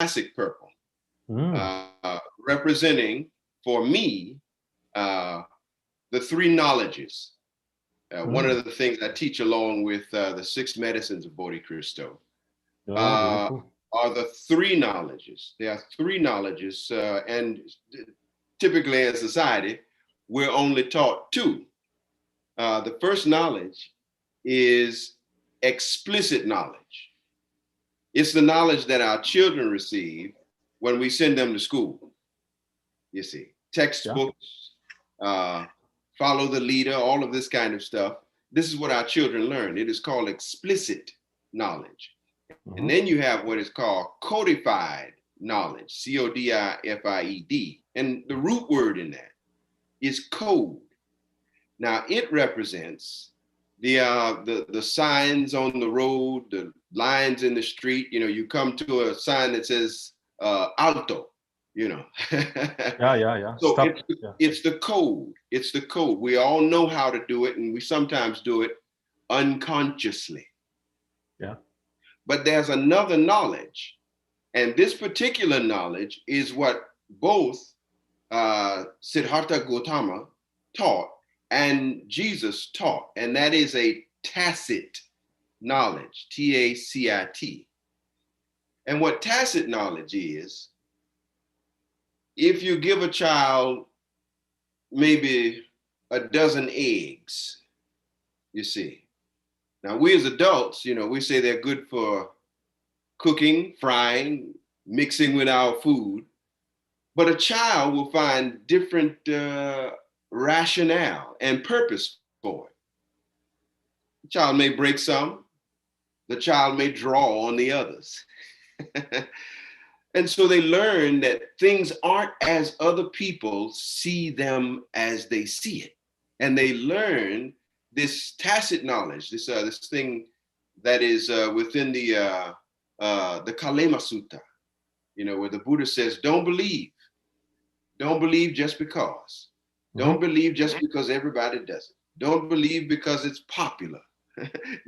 classic purple, representing for me the three knowledges. One of the things I teach along with the 6 medicines of Bodhi Christo are the three knowledges. There are three knowledges, and typically in society, we're only taught two. The first knowledge is explicit knowledge. It's the knowledge that our children receive when we send them to school. You see, textbooks, follow the leader, all of this kind of stuff. This is what our children learn. It is called explicit knowledge. And then you have what is called codified knowledge, C-O-D-I-F-I-E-D. And the root word in that is code. Now it represents the signs on the road, the lines in the street. You know, you come to a sign that says alto, you know. So it's the code. It's the code. We all know how to do it, and we sometimes do it unconsciously. Yeah. But there's another knowledge, and this particular knowledge is what both Siddhartha Gautama taught and Jesus taught, and that is a tacit knowledge, T-A-C-I-T. And what tacit knowledge is, if you give a child maybe a dozen eggs, you see. Now we as adults, you know, we say they're good for cooking, frying, mixing with our food, but a child will find different rationale and purpose for it. The child may break some, the child may draw on the others. And so they learn that things aren't as other people see them as they see it. And they learn this tacit knowledge, this thing that is within the Kalema Sutta, you know, where the Buddha says, don't believe just because. Don't believe just because everybody does it. Don't believe because it's popular.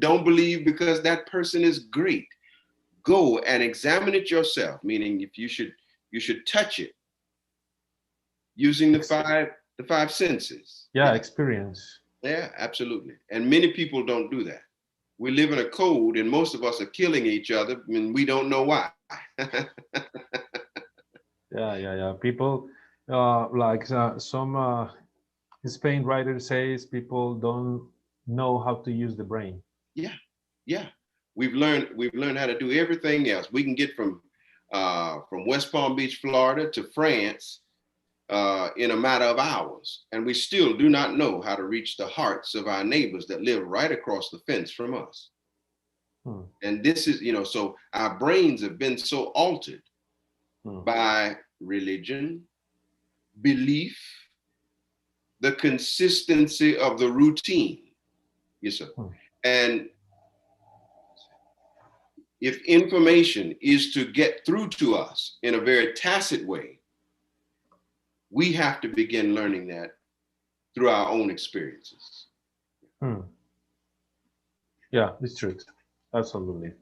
Don't believe because that person is great. Go and examine it yourself, meaning if you should touch it using the five senses. Yeah, experience. Yeah, absolutely. And many people don't do that. We live in a code, and most of us are killing each other, and we don't know why. Yeah. People like some Spain writer says people don't know how to use the brain. Yeah. We've learned how to do everything else. We can get from West Palm Beach, Florida to France in a matter of hours. And we still do not know how to reach the hearts of our neighbors that live right across the fence from us. And this is, you know, so our brains have been so altered by religion, belief, the consistency of the routine. Yes, sir. And if information is to get through to us in a very tacit way, we have to begin learning that through our own experiences. Yeah, it's true. Absolutely.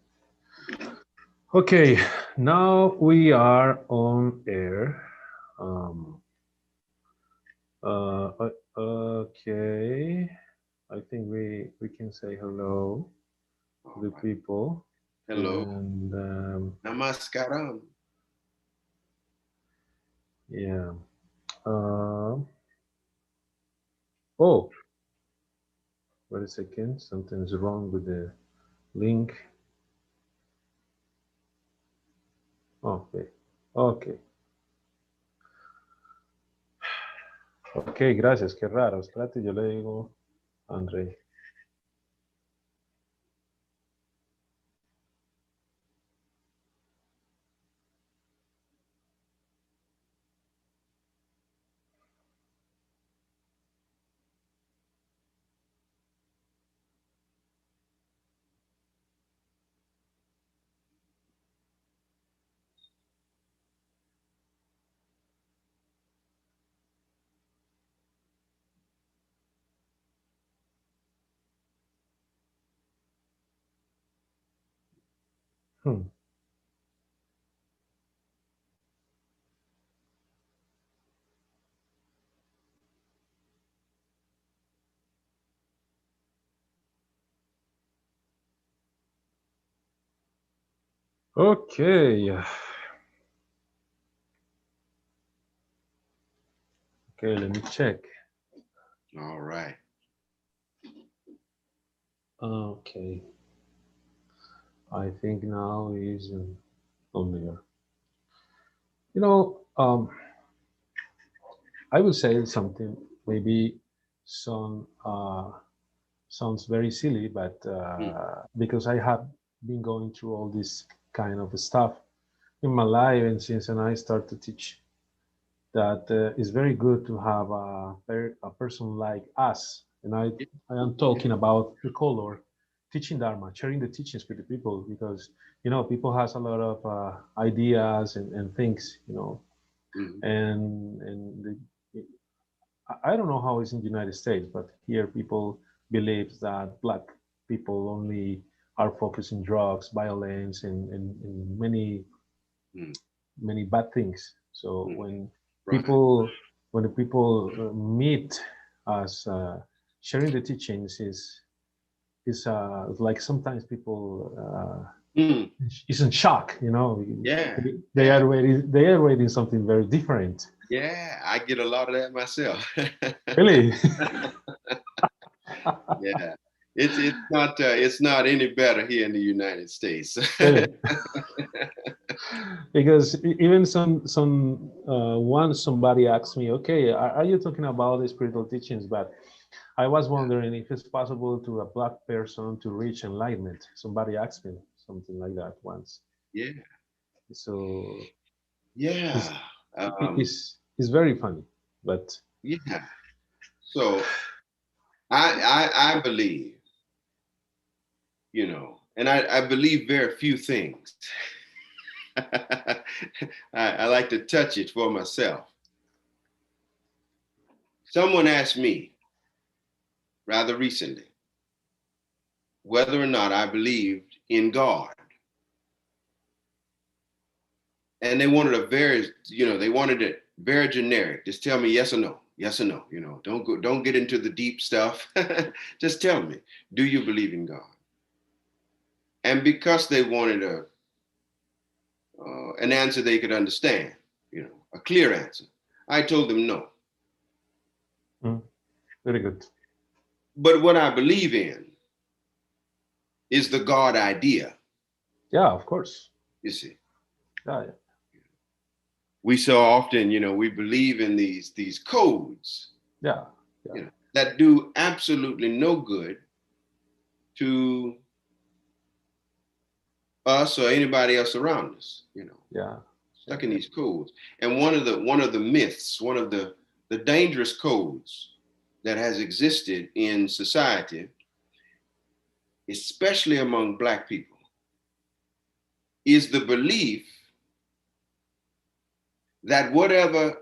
Okay, now we are on air. Okay, I think we can say hello to the people. Hello. And Namaskaram. Yeah. Oh, wait a second. Something's wrong with the link. Okay. Ok, gracias. Qué raro. Espérate, yo le digo a André. Okay. Okay, let me check. All right. Okay. I think now is on there. You know, I will say something maybe some sounds very silly, but Mm. because I have been going through all this kind of stuff in my life, and since I started to teach, that it's very good to have a person like us, and I am talking about the color teaching Dharma, sharing the teachings with the people, because people has a lot of ideas and things, Mm. and I don't know how it's in the United States, but here people believe that black people only are focused in drugs, violence, and Mm. many bad things. So Mm. when Right. people when the people meet us, sharing the teachings is like sometimes people Mm. is in shock. Yeah. They Yeah. are waiting something very different. Yeah. I get a lot of that myself. Really. Yeah. It's not any better here in the United States. Really. Because even once somebody asked me, okay, are you talking about the spiritual teachings? But I was wondering if it's possible to a black person to reach enlightenment. Somebody asked me something like that once. Yeah. So it's Yeah. it's very funny, but Yeah. So I believe, and I believe very few things. I like to touch it for myself. Someone asked me rather recently whether or not I believed in God. And they wanted they wanted it very generic. Just tell me yes or no, yes or no. Don't get into the deep stuff. Just tell me, do you believe in God? And because they wanted an answer they could understand, a clear answer, I told them no. very good. But what I believe in is the God idea. Yeah, of course. You see, Yeah, yeah. we so often, we believe in these codes, Yeah, yeah, that do absolutely no good to us or anybody else around us. yeah, yeah, Stuck in these codes. And one of the myths, one of the dangerous codes that has existed in society, especially among Black people, is the belief that whatever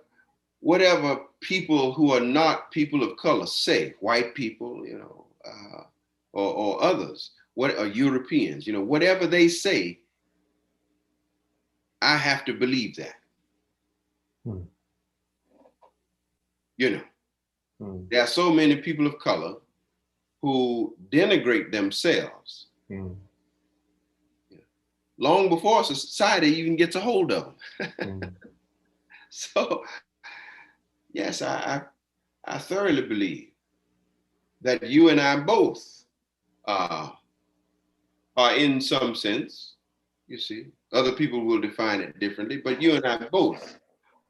people who are not people of color say, white people, or others, what are Europeans, whatever they say, I have to believe that. Hmm. Hmm. There are so many people of color who denigrate themselves Hmm. long before society even gets a hold of them. Hmm. So, yes, I thoroughly believe that you and I both are in some sense, you see, other people will define it differently, but you and I both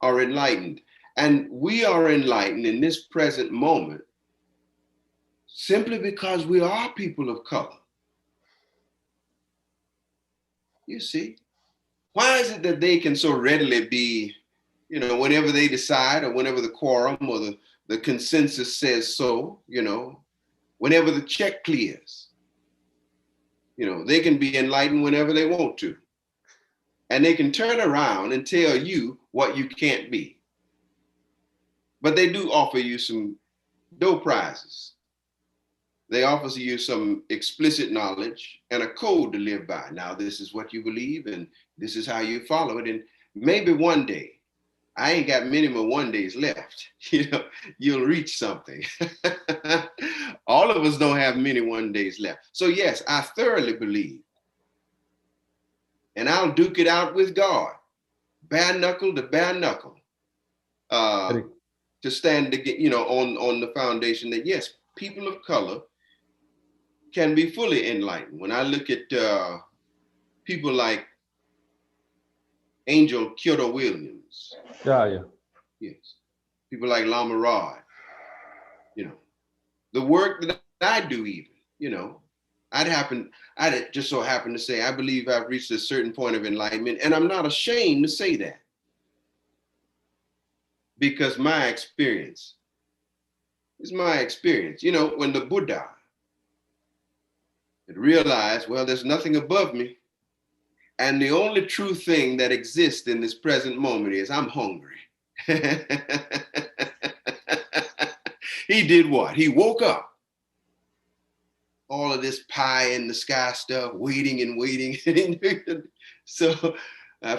are enlightened. And we are enlightened in this present moment simply because we are people of color. You see, why is it that they can so readily be, whenever they decide or whenever the quorum or the consensus says so, whenever the check clears, they can be enlightened whenever they want to. And they can turn around and tell you what you can't be. But they do offer you some dope prizes. They offer you some explicit knowledge and a code to live by. Now, this is what you believe, and this is how you follow it. And maybe one day, I ain't got many more one days left. You'll reach something. All of us don't have many one days left. So yes, I thoroughly believe and I'll duke it out with God, bare knuckle to bare knuckle, to stand to get, on the foundation that yes, people of color can be fully enlightened. When I look at people like Angel Kyoto Williams, yes, people like Lama Rod, the work that I do, even, I'd just so happen to say, I believe I've reached a certain point of enlightenment, and I'm not ashamed to say that, because my experience is my experience. When the Buddha had realized, well, there's nothing above me, and the only true thing that exists in this present moment is I'm hungry. He did what? He woke up. All of this pie in the sky stuff, waiting and waiting. So to the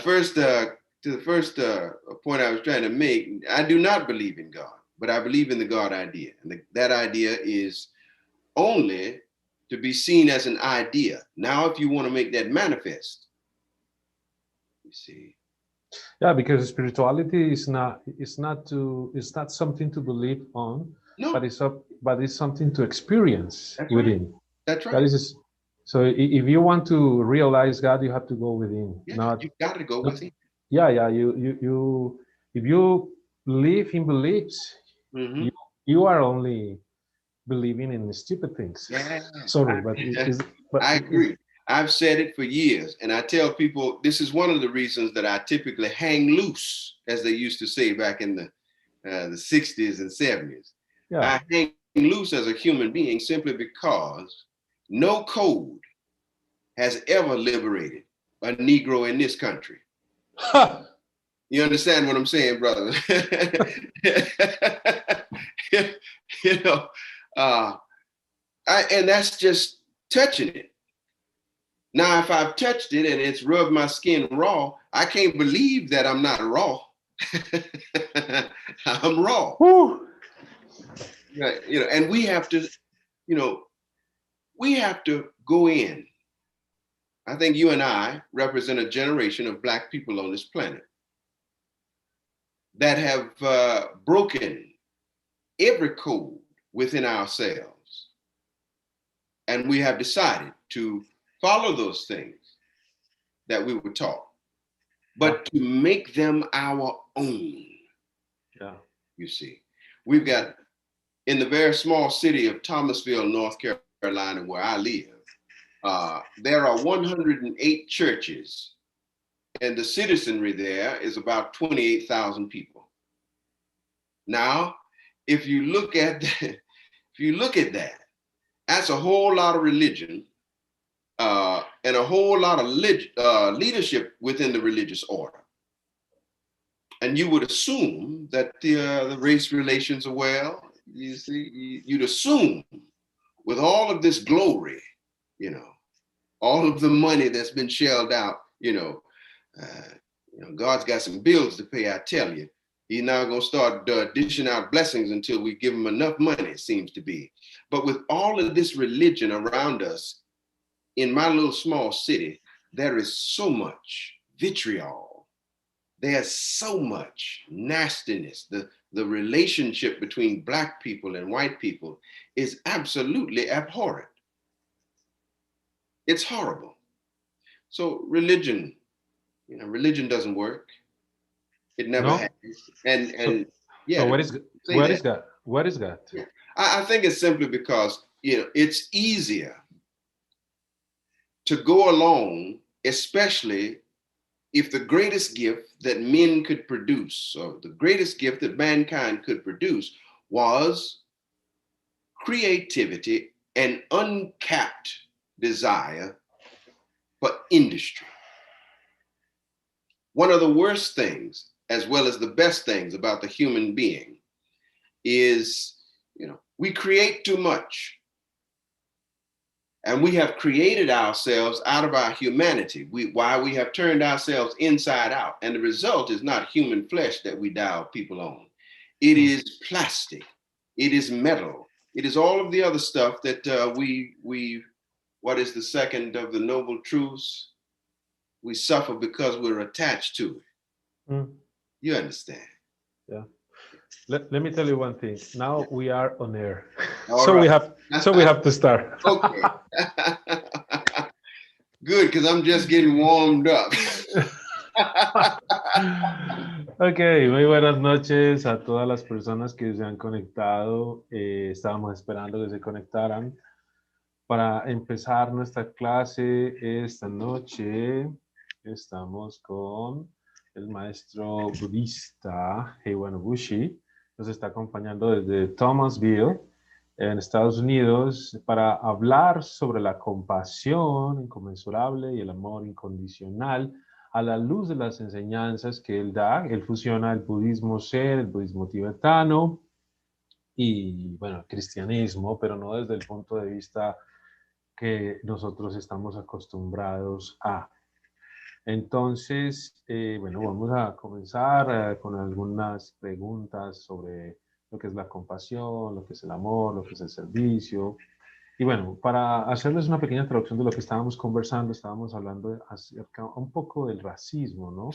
first point I was trying to make, I do not believe in God, but I believe in the God idea. And that idea is only to be seen as an idea. Now, if you want to make that manifest, you see. Yeah, because spirituality is not something to believe on, no. but it's something to experience. That's within. Right. That's right. That is, so if you want to realize God, you have to go within. Yeah, you got to go within. Yeah. If you live in beliefs, mm-hmm. you are only believing in stupid things. Yeah. Sorry, but I agree. I've said it for years, and I tell people this is one of the reasons that I typically hang loose, as they used to say back in the 60s and 70s. Yeah. I hang loose as a human being simply because no code has ever liberated a Negro in this country. You understand what I'm saying, brother? And that's just touching it. Now, if I've touched it and it's rubbed my skin raw, I can't believe that I'm not raw. I'm raw. Woo. And we have to, we have to go in. I think you and I represent a generation of Black people on this planet that have broken every code within ourselves. And we have decided to follow those things that we were taught, but to make them our own. Yeah. You see, we've got, in the very small city of Thomasville, North Carolina, where I live, there are 108 churches, and the citizenry there is about 28,000 people. Now, if you look at that, that's a whole lot of religion. And a whole lot of leadership within the religious order. And you would assume that the race relations are well. You see, you'd assume with all of this glory, all of the money that's been shelled out, God's got some bills to pay, I tell you. He's not going to start dishing out blessings until we give him enough money, it seems to be. But with all of this religion around us, in my little small city, there is so much vitriol. There's so much nastiness. The relationship between Black people and white people is absolutely abhorrent. It's horrible. So religion doesn't work. It never has. And so what is God? What is God? Yeah. I think it's simply because it's easier to go along, especially if the greatest gift that men could produce, or the greatest gift that mankind could produce, was creativity and uncapped desire for industry. One of the worst things, as well as the best things about the human being, is, we create too much. And we have created ourselves out of our humanity. We have turned ourselves inside out. And the result is not human flesh that we dial people on. It is plastic. It is metal. It is all of the other stuff that what is the second of the noble truths? we suffer because we're attached to it. Mm. You understand? Yeah. Let me tell you one thing. Now we are on air. All So right. we have to start. Okay. Good, because I'm just getting warmed up. Ok, muy buenas noches a todas las personas que se han conectado. Estábamos esperando que se conectaran para empezar nuestra clase esta noche. Estamos con el maestro budista Heiwa Bushi. Nos está acompañando desde Thomasville, en Estados Unidos, para hablar sobre la compasión inconmensurable y el amor incondicional a la luz de las enseñanzas que él da. Él fusiona el budismo zen, el budismo tibetano y, bueno, el cristianismo, pero no desde el punto de vista que nosotros estamos acostumbrados a. Entonces, bueno, vamos a comenzar con algunas preguntas sobre lo que es la compasión, lo que es el amor, lo que es el servicio. Y bueno, para hacerles una pequeña traducción de lo que estábamos conversando, estábamos hablando acerca un poco del racismo, ¿no?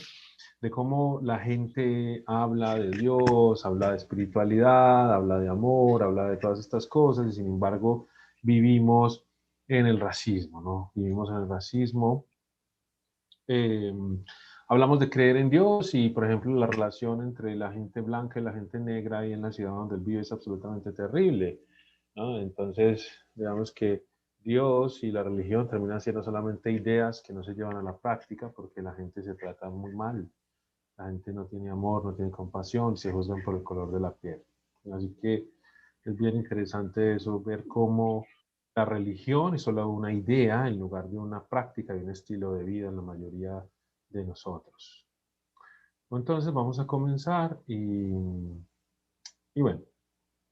De cómo la gente habla de Dios, habla de espiritualidad, habla de amor, habla de todas estas cosas, y sin embargo vivimos en el racismo, ¿no? Vivimos en el racismo. Hablamos de creer en Dios y, por ejemplo, la relación entre la gente blanca y la gente negra ahí en la ciudad donde él vive es absolutamente terrible, ¿no? Entonces, digamos que Dios y la religión terminan siendo solamente ideas que no se llevan a la práctica porque la gente se trata muy mal. La gente no tiene amor, no tiene compasión, se juzgan por el color de la piel. Así que es bien interesante eso, ver cómo la religión es solo una idea en lugar de una práctica y un estilo de vida en la mayoría de nosotros. Entonces vamos a comenzar y bueno,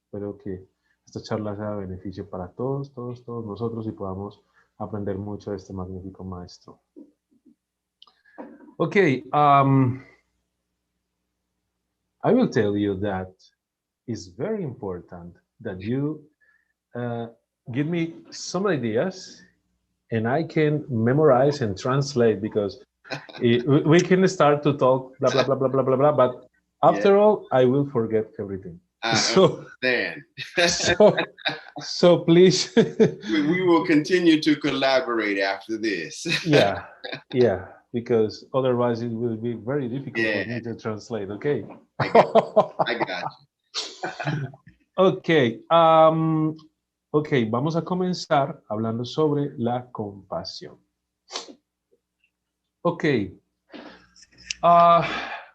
espero que esta charla sea de beneficio para todos nosotros y podamos aprender mucho de este magnífico maestro. Okay, I will tell you that it's very important that you give me some ideas and I can memorize and translate because we can start to talk blah, blah, blah, blah, blah, blah, blah, but after all, I will forget everything. I understand. So please. we will continue to collaborate after this. Yeah, because otherwise it will be very difficult for me to translate, okay? I got you. Okay, ok, vamos a comenzar hablando sobre la compasión. Okay,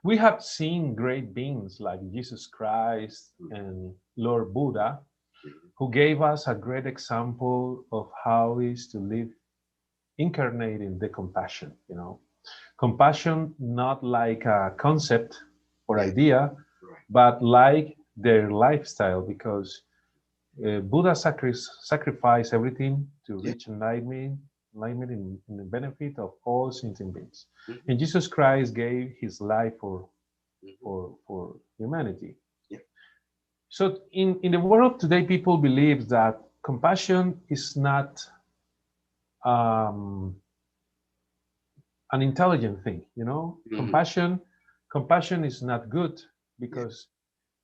we have seen great beings like Jesus Christ and Lord Buddha, who gave us a great example of how it is to live incarnating the compassion, you know. Compassion not like a concept or idea, but like their lifestyle, because Buddha sacrificed everything to reach enlightenment in the benefit of all sentient beings. And Jesus Christ gave his life for humanity. So in the world of today, people believe that compassion is not an intelligent thing, you know. Compassion is not good because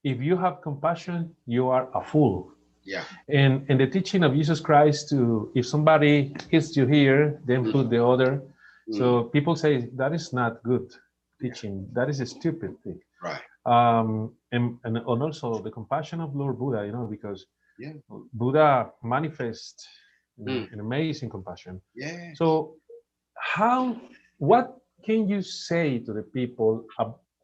if you have compassion, you are a fool. Yeah. And the teaching of Jesus Christ to, if somebody hits you here, then put the other. So people say that is not good teaching. That is a stupid thing. Right. And also the compassion of Lord Buddha, you know, because Buddha manifests an amazing compassion. Yeah. So what can you say to the people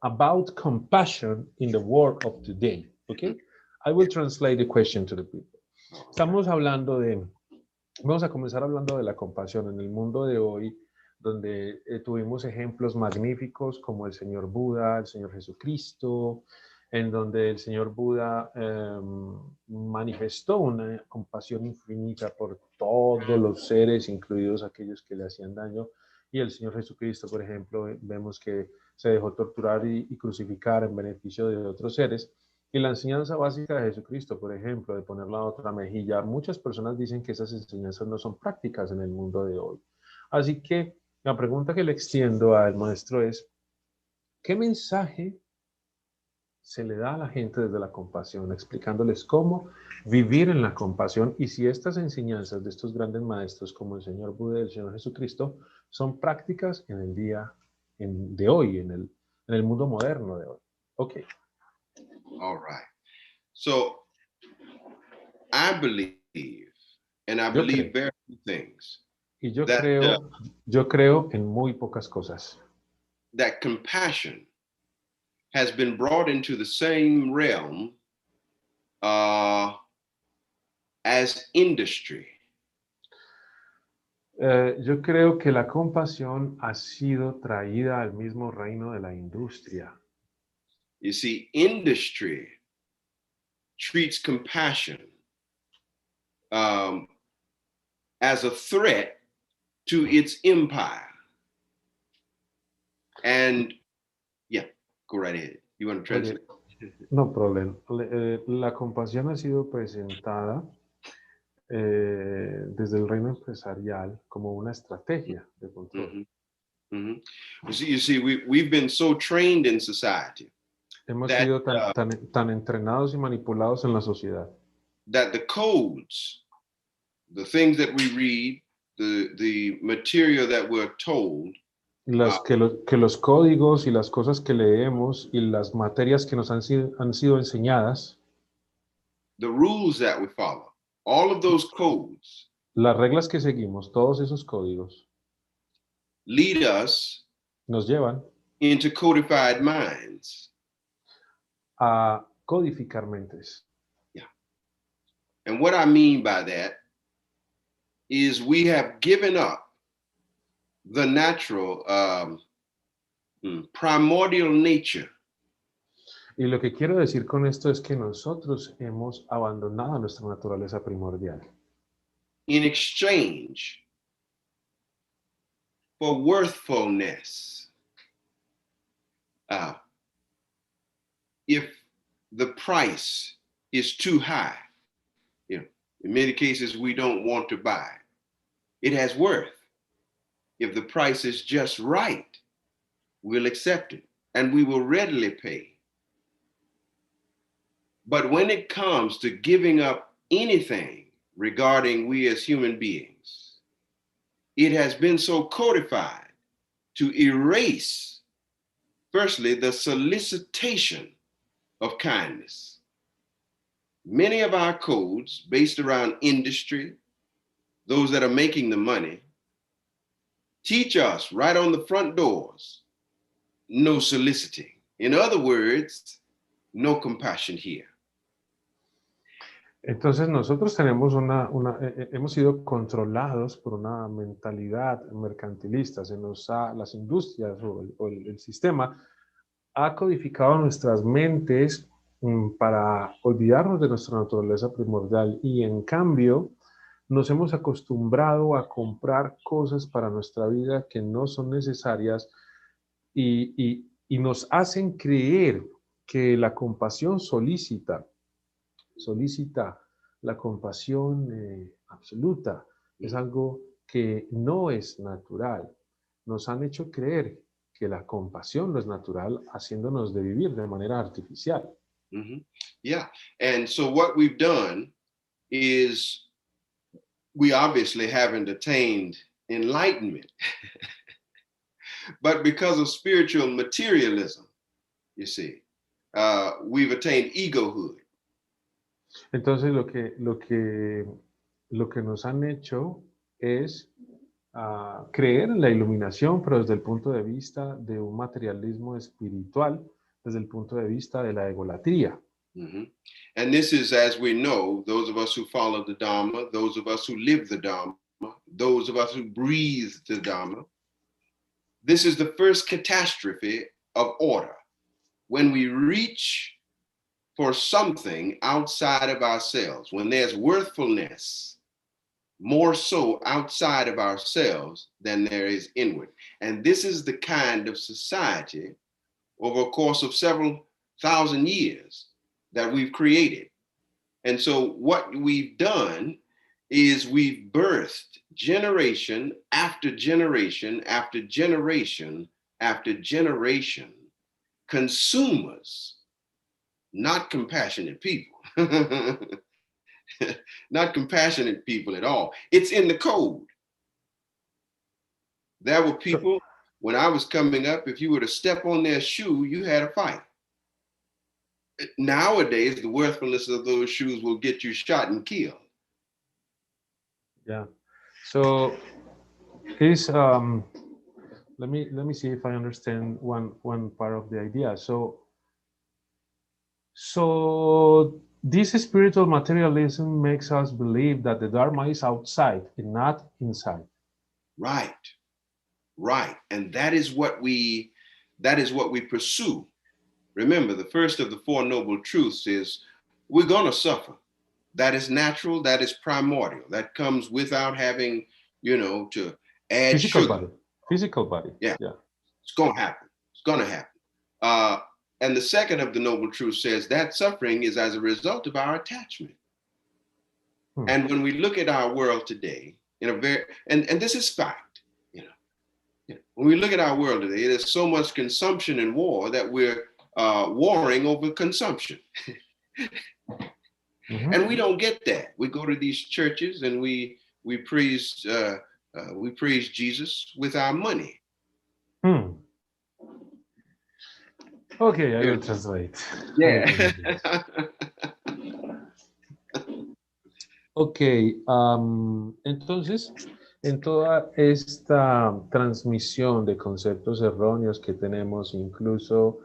about compassion in the world of today? Okay, I will translate the question to the people. Vamos a comenzar hablando de la compasión en el mundo de hoy, donde tuvimos ejemplos magníficos como el Señor Buda, el Señor Jesucristo, en donde el Señor Buda manifestó una compasión infinita por todos los seres, incluidos aquellos que le hacían daño. Y el Señor Jesucristo, por ejemplo, vemos que se dejó torturar y crucificar en beneficio de otros seres. Y la enseñanza básica de Jesucristo, por ejemplo, de poner la otra mejilla, muchas personas dicen que esas enseñanzas no son prácticas en el mundo de hoy. Así que La pregunta que le extiendo al maestro es, ¿qué mensaje se le da a la gente desde la compasión, explicándoles cómo vivir en la compasión y si estas enseñanzas de estos grandes maestros como el Señor Buda y el Señor Jesucristo son prácticas en el día de hoy, en el mundo moderno de hoy? Ok. All right. So I believe, and I Yo creo, believe very few things, y yo creo en muy pocas cosas. that compassion has been brought into the same realm as industry. Yo creo que la compasión ha sido traída al mismo reino de la industria. You see, industry treats compassion as a threat to its empire. And yeah, go right ahead. You want to translate? No problem. La compasión ha sido presentada desde el reino empresarial como una estrategia de control. Mm-hmm. Mm-hmm. You see, we've been so trained in society. Hemos sido tan entrenados y manipulados en la sociedad. That the codes, the things that we read, the material that we're told, que los códigos y las cosas que leemos y las materias que nos han sido enseñadas, the rules that we follow, all of those codes, las reglas que seguimos, todos esos códigos, lead us nos llevan into codified minds. A codificar mentes. Yeah. And what I mean by that is we have given up the natural primordial nature. Y lo que quiero decir con esto es que nosotros hemos abandonado nuestra naturaleza primordial. In exchange for worthfulness. If the price is too high, you know, in many cases we don't want to buy. It has worth. If the price is just right, we'll accept it and we will readily pay. But when it comes to giving up anything regarding we as human beings, it has been so codified to erase, firstly, the solicitation of kindness. Many of our codes based around industry, those that are making the money, teach us right on the front doors, no soliciting. In other words, no compassion here. Entonces nosotros tenemos hemos sido controlados por una mentalidad mercantilista. Las industrias o el sistema ha codificado nuestras mentes para olvidarnos de nuestra naturaleza primordial y en cambio nos hemos acostumbrado a comprar cosas para nuestra vida que no son necesarias y nos hacen creer que la compasión solicita la compasión absoluta. Es algo que no es natural. Nos han hecho creer que la compasión no es natural, haciéndonos de vivir de manera artificial. Mm-hmm. Yeah, and so what we've done is we obviously haven't attained enlightenment, but because of spiritual materialism, you see, we've attained egohood. Entonces lo que nos han hecho es creer en la iluminación, pero desde el punto de vista de un materialismo espiritual, desde el punto de vista de la egolatría. Mm-hmm. And this is, as we know, those of us who follow the Dharma, those of us who live the Dharma, those of us who breathe the Dharma, this is the first catastrophe of order. When we reach for something outside of ourselves, when there's worthfulness, more so outside of ourselves than there is inward. And this is the kind of society over a course of several thousand years that we've created. And so what we've done is we've birthed generation after generation after generation after generation, consumers, not compassionate people, not compassionate people at all. It's in the code. There were people, when I was coming up, if you were to step on their shoe, you had a fight. Nowadays, the worthlessness of those shoes will get you shot and killed. Yeah. So is let me see if I understand one part of the idea. So this spiritual materialism makes us believe that the Dharma is outside and not inside. Right. Right. And that is what we pursue. Remember, the first of the Four Noble Truths is we're going to suffer. That is natural. That is primordial. That comes without having, to add physical sugar. body. Physical body. Yeah. Yeah. It's going to happen. It's going to happen. And the second of the Noble Truths says that suffering is as a result of our attachment. And when we look at our world today, and this is fact, when we look at our world today, there's so much consumption and war that we're warring over consumption. And we don't get that. We go to these churches and we praise Jesus with our money. Okay, I will translate. Yeah. Ok, entonces, en toda esta transmisión de conceptos erróneos que tenemos, incluso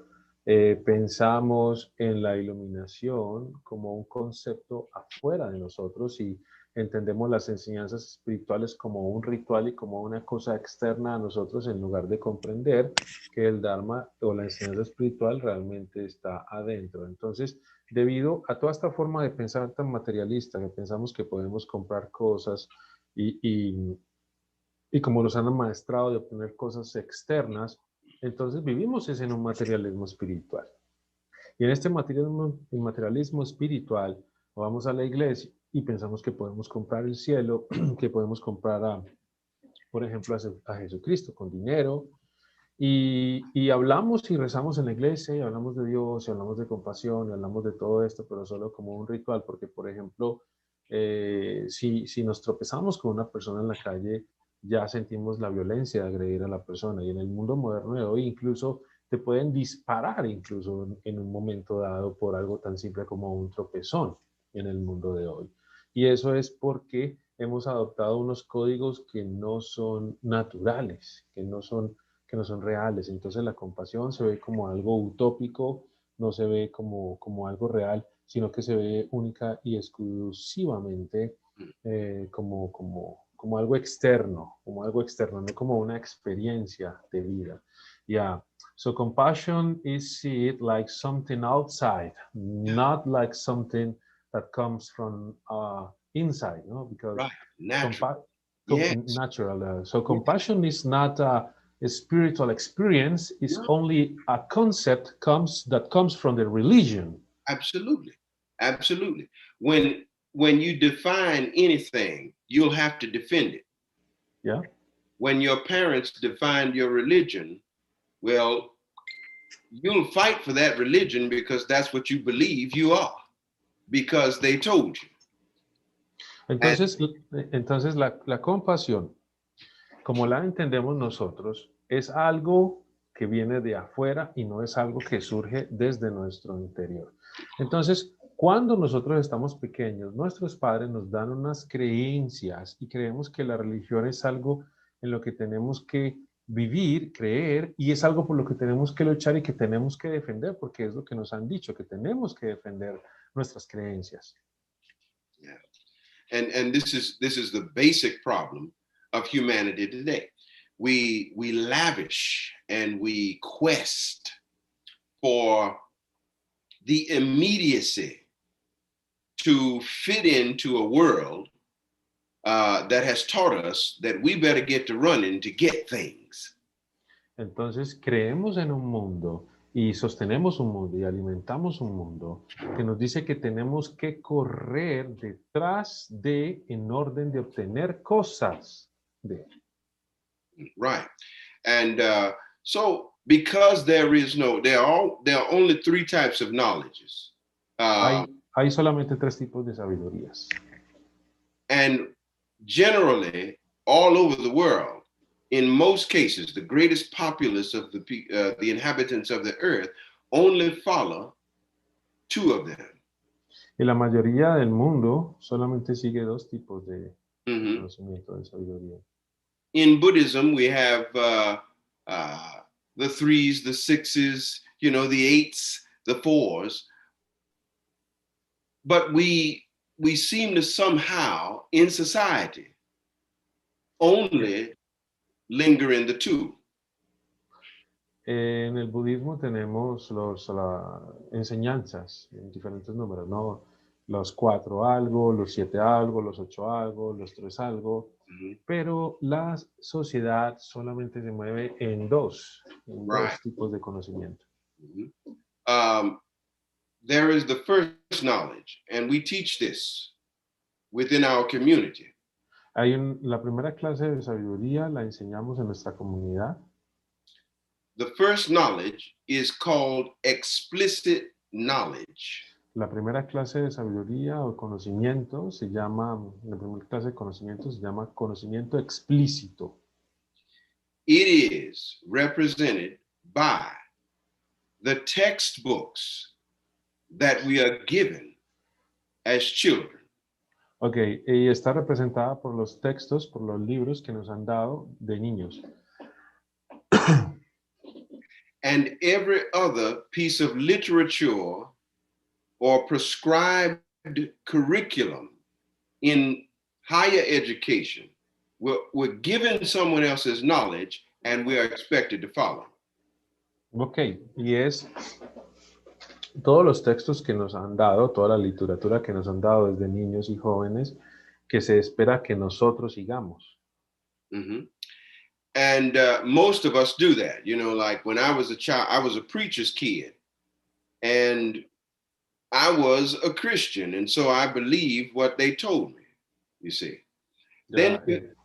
pensamos en la iluminación como un concepto afuera de nosotros y entendemos las enseñanzas espirituales como un ritual y como una cosa externa a nosotros en lugar de comprender que el Dharma o la enseñanza espiritual realmente está adentro. Entonces, debido a toda esta forma de pensar tan materialista, que pensamos que podemos comprar cosas y como nos han amaestrado de obtener cosas externas, entonces vivimos en un materialismo espiritual. Y en este materialismo espiritual, vamos a la iglesia y pensamos que podemos comprar el cielo, que podemos comprar, por ejemplo, a Jesucristo con dinero, y hablamos y rezamos en la iglesia, y hablamos de Dios, y hablamos de compasión, y hablamos de todo esto, pero solo como un ritual, porque, por ejemplo, si nos tropezamos con una persona en la calle, ya sentimos la violencia de agredir a la persona, y en el mundo moderno de hoy incluso te pueden disparar incluso en un momento dado por algo tan simple como un tropezón en el mundo de hoy. Y eso es porque hemos adoptado unos códigos que no son naturales, que no son reales. Entonces la compasión se ve como algo utópico, no se ve como algo real, sino que se ve única y exclusivamente como algo externo, no como una experiencia de vida. Yeah. So compassion is seen like something outside, not like something that comes from inside, no? Because natural. Natural. So compassion is not a spiritual experience. It's only a concept that comes from the religion. Absolutely, absolutely. When you define anything, you'll have to defend it. Yeah. When your parents defined your religion, well, you'll fight for that religion because that's what you believe you are, because they told you. Entonces la compasión, como la entendemos nosotros, es algo que viene de afuera y no es algo que surge desde nuestro interior. Entonces, cuando nosotros estamos pequeños, nuestros padres nos dan unas creencias y creemos que la religión es algo en lo que tenemos que vivir, creer, y es algo por lo que tenemos que luchar y que tenemos que defender, porque es lo que nos han dicho, que tenemos que defender nuestras creencias. Yeah. And this is the basic problem of humanity today. We lavish and we quest for the immediacy to fit into a world that has taught us that we better get to running to get things. Entonces creemos en un mundo y sostenemos un mundo y alimentamos un mundo que nos dice que tenemos que correr detrás de en orden de obtener cosas de. Right. And so because there are only three types of knowledges. Hay solamente tres tipos de sabidurías. And generally, all over the world, in most cases, the greatest populace of the inhabitants of the earth only follow two of them. Y la mayoría del mundo solamente sigue dos tipos de conocimiento, de sabiduría. In Buddhism, we have the threes, the sixes, the eights, the fours. But we seem to somehow, in society, only linger in the two. En el budismo tenemos las enseñanzas en diferentes números, ¿no? Los 4 algo, los 7 algo, los 8 algo, los 3 algo, pero la sociedad solamente se mueve en dos tipos de conocimiento. There is the first knowledge, and we teach this within our community. La primera clase de sabiduría la enseñamos en nuestra comunidad. The first knowledge is called explicit knowledge. La primera clase de sabiduría o conocimiento se llama, la primera clase de conocimiento se llama conocimiento explícito. It is represented by the textbooks that we are given as children. Ok, y está representada por los textos, por los libros que nos han dado de niños. And every other piece of literature or prescribed curriculum in higher education, we're given someone else's knowledge and we are expected to follow. Ok, y es todos los textos que nos han dado, toda la literatura que nos han dado desde niños y jóvenes, que se espera que nosotros sigamos. And most of us do that. Like when I was a child, I was a preacher's kid. And I was a Christian. And so I believed what they told me, you see. Ya, go ahead.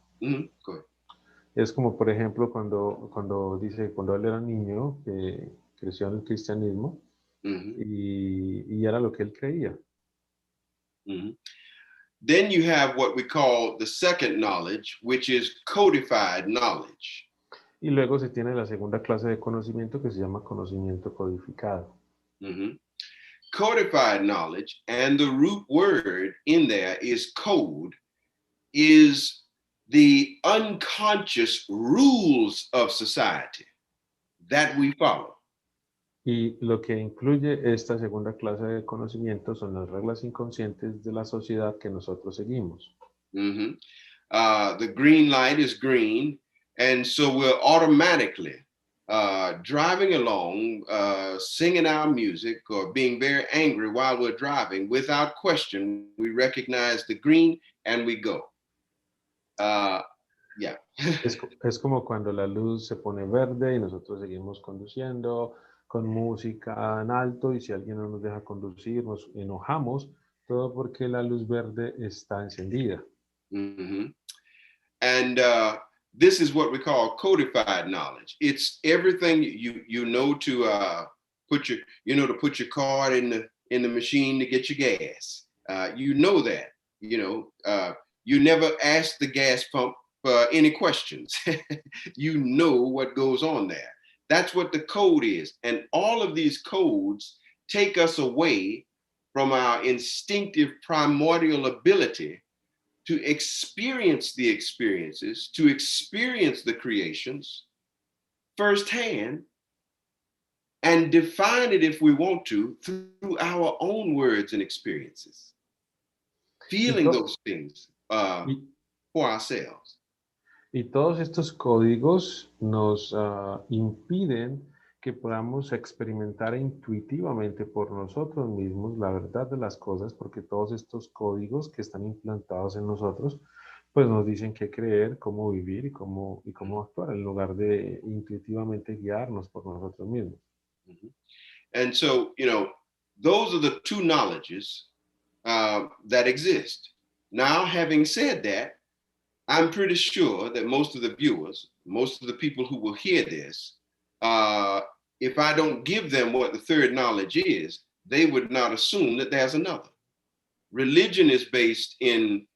Es como, por ejemplo, cuando él era niño, que creció en el cristianismo, y era lo que él creía. Then you have what we call the second knowledge, which is codified knowledge. Y luego se tiene la segunda clase de conocimiento que se llama conocimiento codificado. Codified knowledge, and the root word in there is code, is the unconscious rules of society that we follow. Y lo que incluye esta segunda clase de conocimiento son las reglas inconscientes de la sociedad que nosotros seguimos. The green light is green, and so we're automatically driving along, singing our music or being very angry while we're driving. Without question, we recognize the green and we go. Yeah. Es como cuando la luz se pone verde y nosotros seguimos conduciendo con música en alto, y si alguien no nos deja conducir, nos enojamos, todo porque la luz verde está encendida. And this is what we call codified knowledge. It's everything you know to put your card in the machine to get your gas. You know that. You never ask the gas pump for any questions. You know what goes on there. That's what the code is. And all of these codes take us away from our instinctive primordial ability to experience the experiences, to experience the creations firsthand, and define it if we want to through our own words and experiences. Feeling those things for ourselves. Y todos estos códigos nos impiden que podamos experimentar intuitivamente por nosotros mismos la verdad de las cosas, porque todos estos códigos que están implantados en nosotros, pues nos dicen qué creer, cómo vivir y cómo actuar, en lugar de intuitivamente guiarnos por nosotros mismos. Mhm. And so, you know, those are the two knowledges that exist. Now, having said that, I'm pretty sure that most of the viewers, most of the people who will hear this, if I don't give them what the third knowledge is, they would not assume that there's another. Religion is based in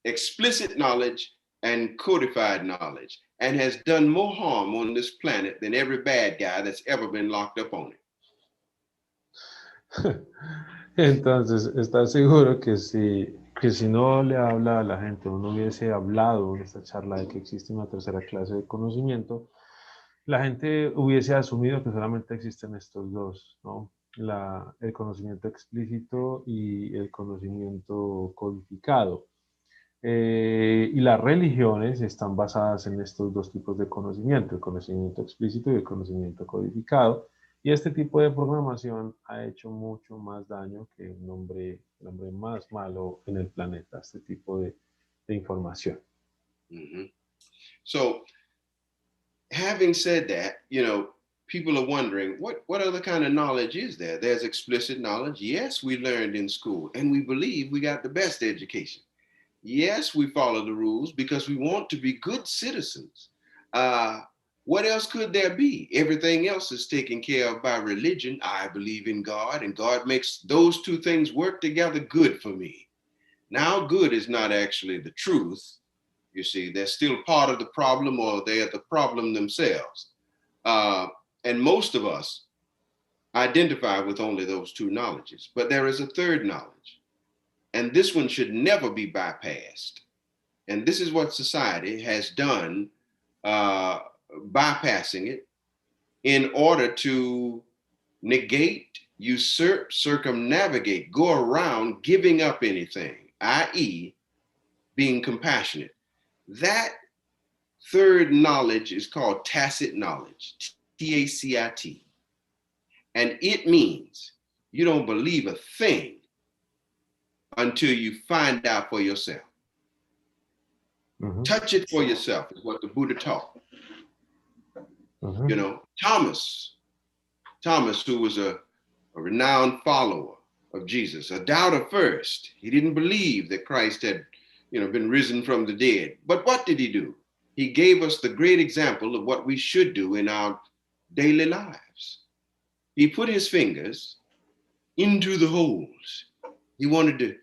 explicit knowledge and codified knowledge, and has done more harm on this planet than every bad guy that's ever been locked up on it. Entonces, ¿estás seguro que si no le habla a la gente, o no hubiese hablado en esta charla de que existe una tercera clase de conocimiento, la gente hubiese asumido que solamente existen estos dos, ¿no? El conocimiento explícito y el conocimiento codificado. Y las religiones están basadas en estos dos tipos de conocimiento, el conocimiento explícito y el conocimiento codificado. Y este tipo de programación ha hecho mucho más daño que el hombre más malo en el planeta, este tipo de información. Mm-hmm. So, having said that, you know, people are wondering, what other kind of knowledge is there? There's explicit knowledge. Yes, we learned in school, and we believe we got the best education. Yes, we follow the rules because we want to be good citizens. What else could there be? Everything else is taken care of by religion. I believe in God, and God makes those two things work together good for me. Now, good is not actually the truth. You see, they're still part of the problem, or they're the problem themselves. And most of us identify with only those two knowledges, but there is a third knowledge. And this one should never be bypassed. And this is what society has done, bypassing it in order to negate, usurp, circumnavigate, go around giving up anything, i.e., being compassionate. That third knowledge is called tacit knowledge, T-A-C-I-T. And it means you don't believe a thing until you find out for yourself. Mm-hmm. Touch it for yourself is what the Buddha taught. Mm-hmm. You know, Thomas, who was a renowned follower of Jesus, a doubter first. He didn't believe that Christ had, you know, been risen from the dead. But what did he do? He gave us the great example of what we should do in our daily lives. He put his fingers into the holes. He wanted to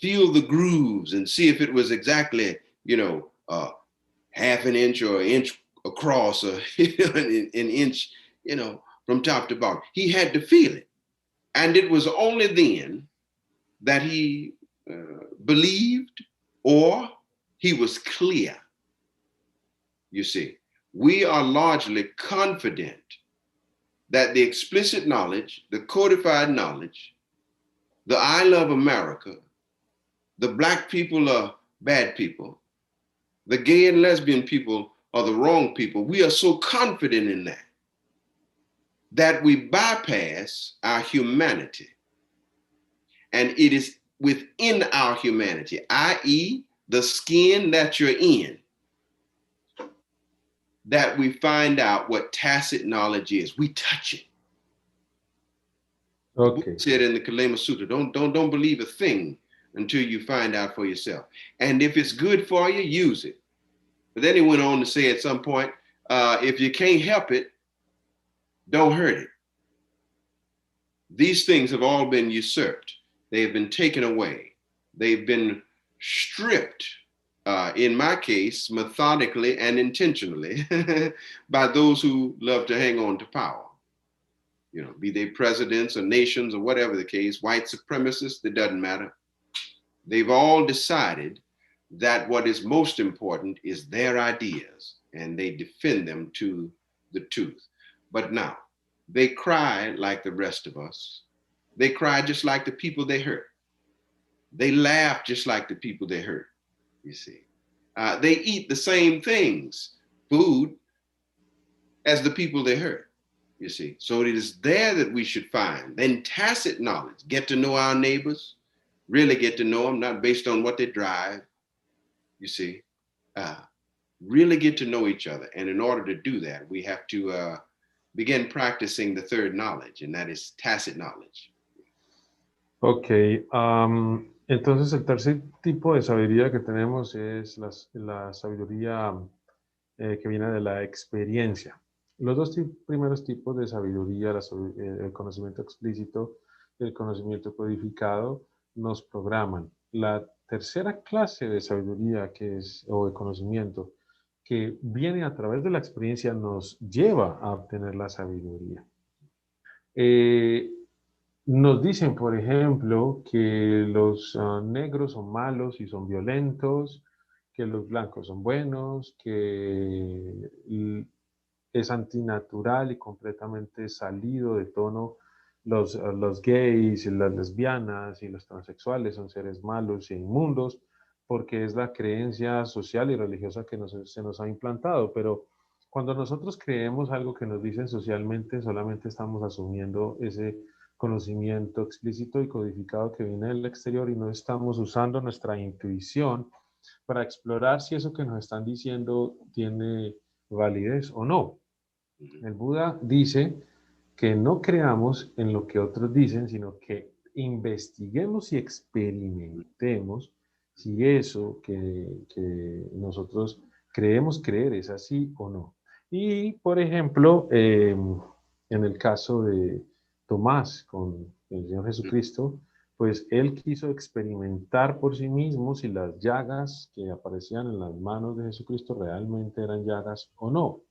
feel the grooves and see if it was exactly, you know, half an inch or an inch across, or an inch, you know, from top to bottom. He had to feel it. And it was only then that he believed, or he was clear. You see, we are largely confident that the explicit knowledge, the codified knowledge, the I love America, the Black people are bad people, the gay and lesbian people are the wrong people. We are so confident in that we bypass our humanity. And it is within our humanity, i.e., the skin that you're in, that we find out what tacit knowledge is. We touch it. Okay. We said in the Kalema Sutta, don't believe a thing until you find out for yourself. And if it's good for you, use it. But then he went on to say at some point, if you can't help it, don't hurt it. These things have all been usurped. They have been taken away. They've been stripped, in my case, methodically and intentionally by those who love to hang on to power. You know, be they presidents or nations or whatever the case, white supremacists, it doesn't matter. They've all decided that what is most important is their ideas, and they defend them to the tooth. But now, they cry like the rest of us. They cry just like the people they hurt. They laugh just like the people they hurt, you see. They eat the same things, food, as the people they hurt, you see. So it is there that we should find. Then tacit knowledge, get to know our neighbors, really get to know them, not based on what they drive, you see. Really get to know each other. And in order to do that, we have to begin practicing the third knowledge, and that is tacit knowledge. Ok, entonces el tercer tipo de sabiduría que tenemos es la sabiduría que viene de la experiencia. Los dos primeros tipos de sabiduría, el conocimiento explícito y el conocimiento codificado, nos programan. La tercera clase de sabiduría o de conocimiento que viene a través de la experiencia nos lleva a obtener la sabiduría. Nos dicen, por ejemplo, que los negros son malos y son violentos, que los blancos son buenos, que es antinatural y completamente salido de tono los gays y las lesbianas y los transexuales son seres malos e inmundos, porque es la creencia social y religiosa que se nos ha implantado. Pero cuando nosotros creemos algo que nos dicen socialmente, solamente estamos asumiendo ese conocimiento explícito y codificado que viene del exterior y no estamos usando nuestra intuición para explorar si eso que nos están diciendo tiene validez o no. El Buda dice que no creamos en lo que otros dicen, sino que investiguemos y experimentemos si eso que nosotros creemos creer es así o no. Y, por ejemplo, en el caso de Tomás con el Señor Jesucristo, pues él quiso experimentar por sí mismo si las llagas que aparecían en las manos de Jesucristo realmente eran llagas o no.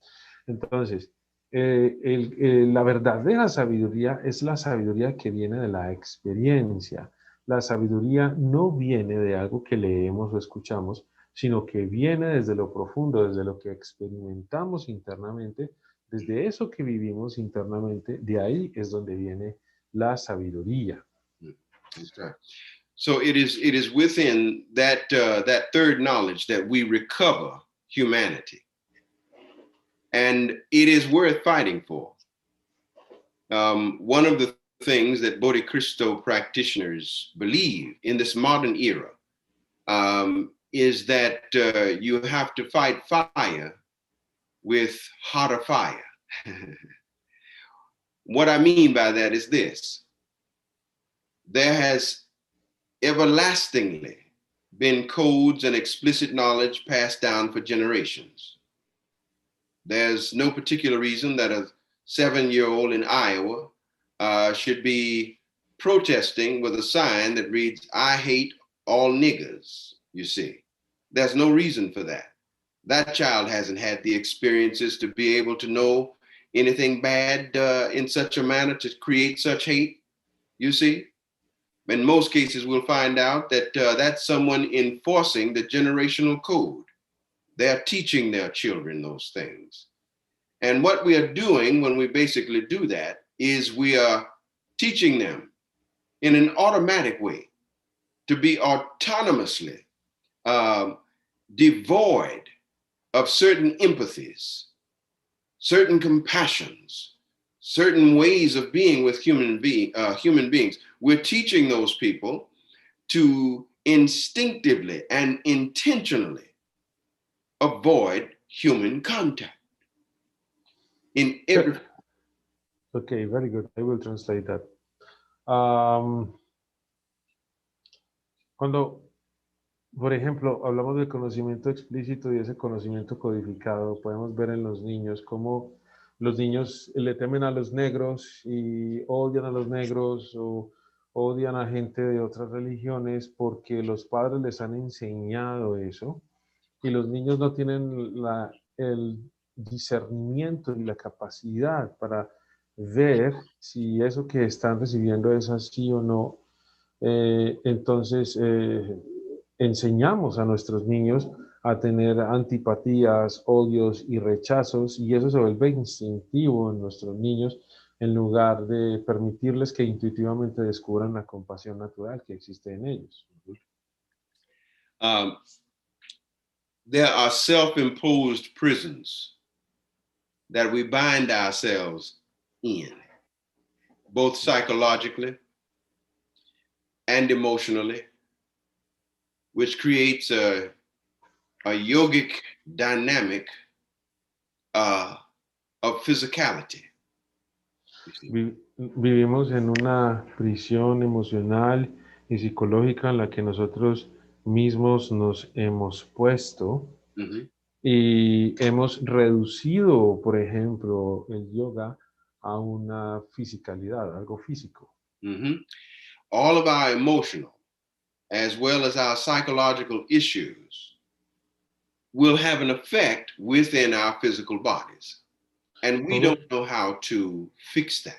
Entonces, la verdadera sabiduría es la sabiduría que viene de la experiencia. La sabiduría no viene de algo que leemos o escuchamos, sino que viene desde lo profundo, desde lo que experimentamos internamente, desde eso que vivimos internamente, de ahí es donde viene la sabiduría. Okay. So it is within that third knowledge that we recover humanity. And it is worth fighting for. One of the things that Bodhicristo practitioners believe in this modern era is that you have to fight fire with hotter fire. What I mean by that is this. There has everlastingly been codes and explicit knowledge passed down for generations. There's no particular reason that a 7-year-old in Iowa should be protesting with a sign that reads, "I hate all niggers," you see. There's no reason for that. That child hasn't had the experiences to be able to know anything bad in such a manner to create such hate, you see. In most cases, we'll find out that that's someone enforcing the generational code. They're teaching their children those things. And what we are doing when we basically do that is we are teaching them in an automatic way to be autonomously devoid of certain empathies, certain compassions, certain ways of being with human beings. We're teaching those people to instinctively and intentionally avoid human contact. In every... Okay, very good. I will translate that. Cuando, por ejemplo, hablamos del conocimiento explícito y ese conocimiento codificado, podemos ver en los niños cómo los niños le temen a los negros y odian a los negros o odian a gente de otras religiones porque los padres les han enseñado eso y los niños no tienen el discernimiento y la capacidad para ver si eso que están recibiendo es así o no. Entonces, enseñamos a nuestros niños a tener antipatías, odios y rechazos, y eso se vuelve instintivo en nuestros niños en lugar de permitirles que intuitivamente descubran la compasión natural que existe en ellos. There are self-imposed prisons that we bind ourselves in, both psychologically and emotionally, which creates a yogic dynamic of physicality. Vivimos en una prisión emocional y psicológica en la que nosotros mismos nos hemos puesto y hemos reducido, por ejemplo, el yoga a una fisicalidad, algo físico. All of our emotional as well as our psychological issues will have an effect within our physical bodies. And we don't know how to fix that.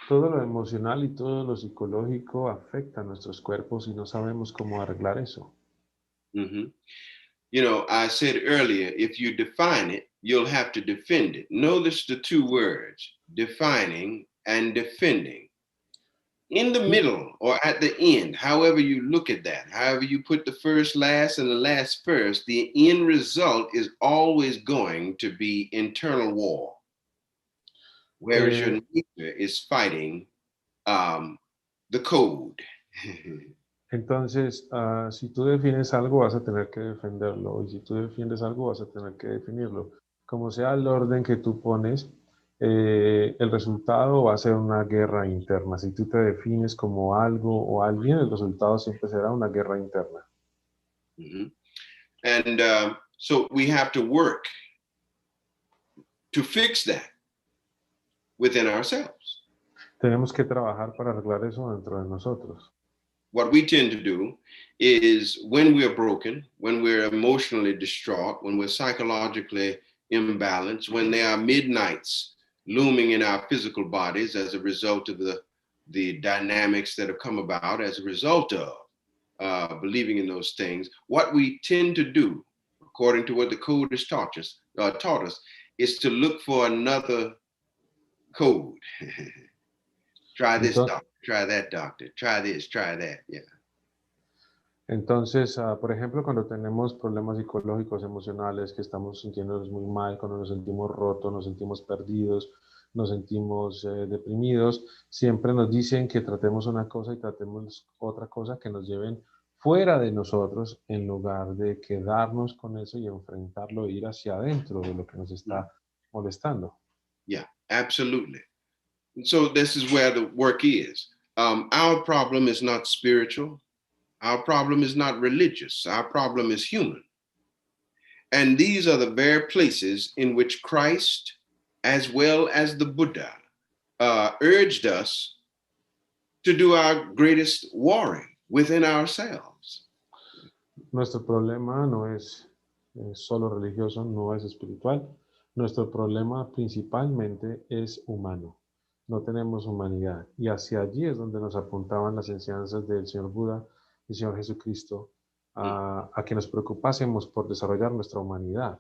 Todo lo emocional y todo lo psicológico afecta a nuestros cuerpos y no sabemos cómo arreglar eso. You know, I said earlier, if you define it, you'll have to defend it. Notice the two words, defining and defending. In the middle or at the end, however you look at that, however you put the first last and the last first, the end result is always going to be internal war. Whereas your nature is fighting the code. Entonces, si tú defines algo, vas a tener que defenderlo. Y si tú defiendes algo, vas a tener que definirlo. Como sea el orden que tú pones, el resultado va a ser una guerra interna. Si tú te defines como algo o alguien, el resultado siempre será una guerra interna. And so we have to work to fix that within ourselves. Tenemos que trabajar para arreglar eso dentro de nosotros. What we tend to do is when we're broken, when we're emotionally distraught, when we're psychologically imbalanced, when there are midnights looming in our physical bodies as a result of the dynamics that have come about as a result of believing in those things, what we tend to do, according to what the code has taught us, is to look for another code. Try this doctor, try that doctor, try this, try that, yeah. Entonces, por ejemplo, cuando tenemos problemas psicológicos, emocionales, que estamos sintiéndonos muy mal, cuando nos sentimos rotos, nos sentimos perdidos, nos sentimos deprimidos, siempre nos dicen que tratemos una cosa y tratemos otra cosa que nos lleven fuera de nosotros en lugar de quedarnos con eso y enfrentarlo e ir hacia adentro de lo que nos está molestando. Yeah, absolutely. So this is where the work is. Our problem is not spiritual. Our problem is not religious. Our problem is human. And these are the very places in which Christ, as well as the Buddha, urged us to do our greatest warring within ourselves. Nuestro problema no es solo religioso, no es espiritual. Nuestro problema principalmente es humano. No tenemos humanidad. Y hacia allí es donde nos apuntaban las enseñanzas del Señor Buda y el Señor Jesucristo, a que nos preocupásemos por desarrollar nuestra humanidad.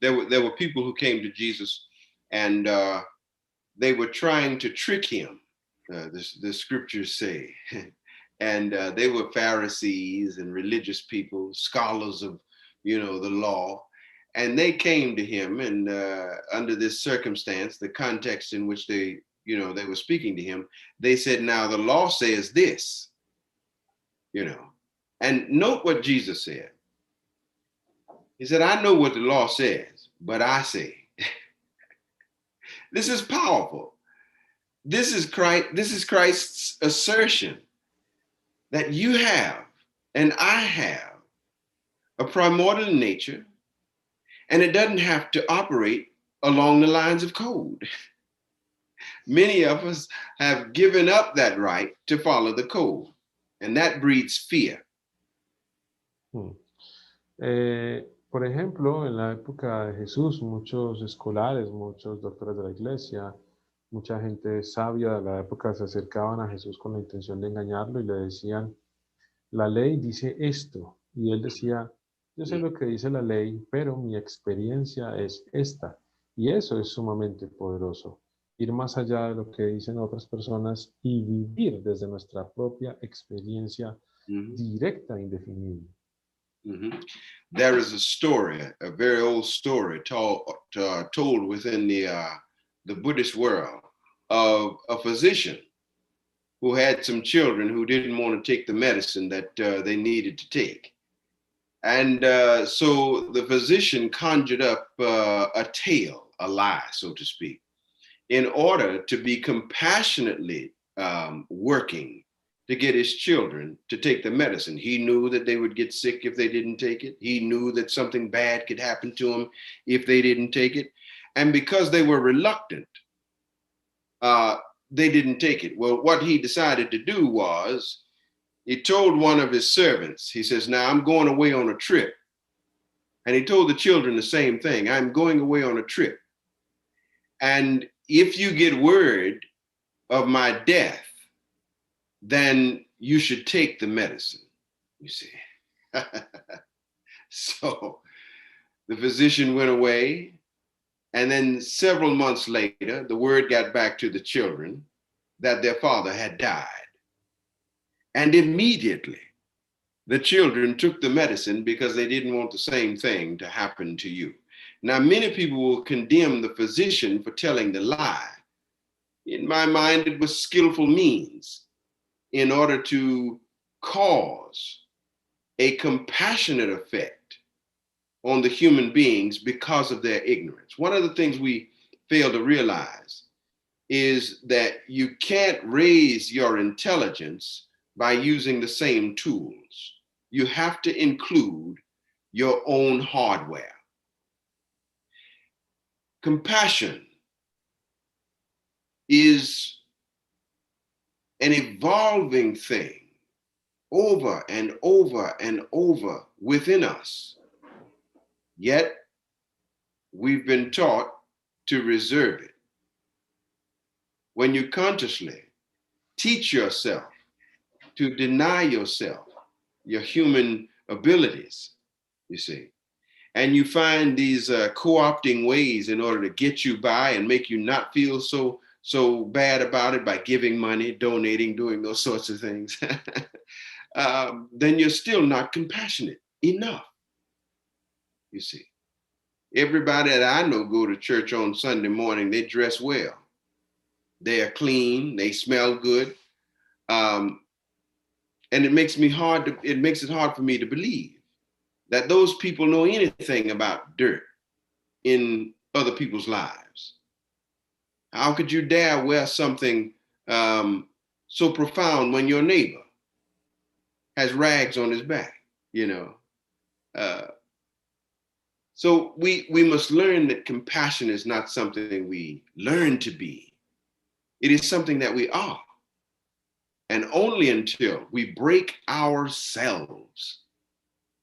There were people who came to Jesus and they were trying to trick him, the scriptures say. And they were Pharisees and religious people, scholars of, the law. And they came to him, and under this circumstance, the context in which they were speaking to him, they said, now the law says this, and note what Jesus said. He said, I know what the law says, but I say. This is powerful. This is Christ's assertion that you have and I have a primordial nature, and it doesn't have to operate along the lines of code. Many of us have given up that right to follow the code, and that breeds fear. Por ejemplo, en la época de Jesús, muchos escolares, muchos doctores de la iglesia, mucha gente sabia de la época se acercaban a Jesús con la intención de engañarlo y le decían, la ley dice esto. Y él decía, yo sé lo que dice la ley, pero mi experiencia es esta. Y eso es sumamente poderoso. Ir más allá de lo que dicen otras personas y vivir desde nuestra propia experiencia directa e indefinible. There is a story, a very old story told within the Buddhist world of a physician who had some children who didn't want to take the medicine that they needed to take. And so the physician conjured up a tale, a lie, so to speak. in order to be compassionately working to get his children to take the medicine. He knew that they would get sick if they didn't take it. He knew that something bad could happen to them if they didn't take it. And because they were reluctant, they didn't take it. Well, what he decided to do was, he told one of his servants, he says, now I'm going away on a trip. And he told the children the same thing. I'm going away on a trip. And if you get word of my death, then you should take the medicine, you see. So the physician went away, and then several months later, the word got back to the children that their father had died. And immediately, the children took the medicine because they didn't want the same thing to happen to you. Now, many people will condemn the physician for telling the lie. In my mind, it was skillful means in order to cause a compassionate effect on the human beings because of their ignorance. One of the things we fail to realize is that you can't raise your intelligence by using the same tools. You have to include your own hardware. Compassion is an evolving thing over and over and over within us. Yet we've been taught to reserve it. When you consciously teach yourself to deny yourself your human abilities, you see, and you find these co-opting ways in order to get you by and make you not feel so bad about it by giving money, donating, doing those sorts of things, then you're still not compassionate enough, you see. Everybody that I know go to church on Sunday morning, they dress well. They are clean, they smell good. And it makes it hard for me to believe that those people know anything about dirt in other people's lives. How could you dare wear something so profound when your neighbor has rags on his back, you know? So we must learn that compassion is not something we learn to be. It is something that we are. And only until we break ourselves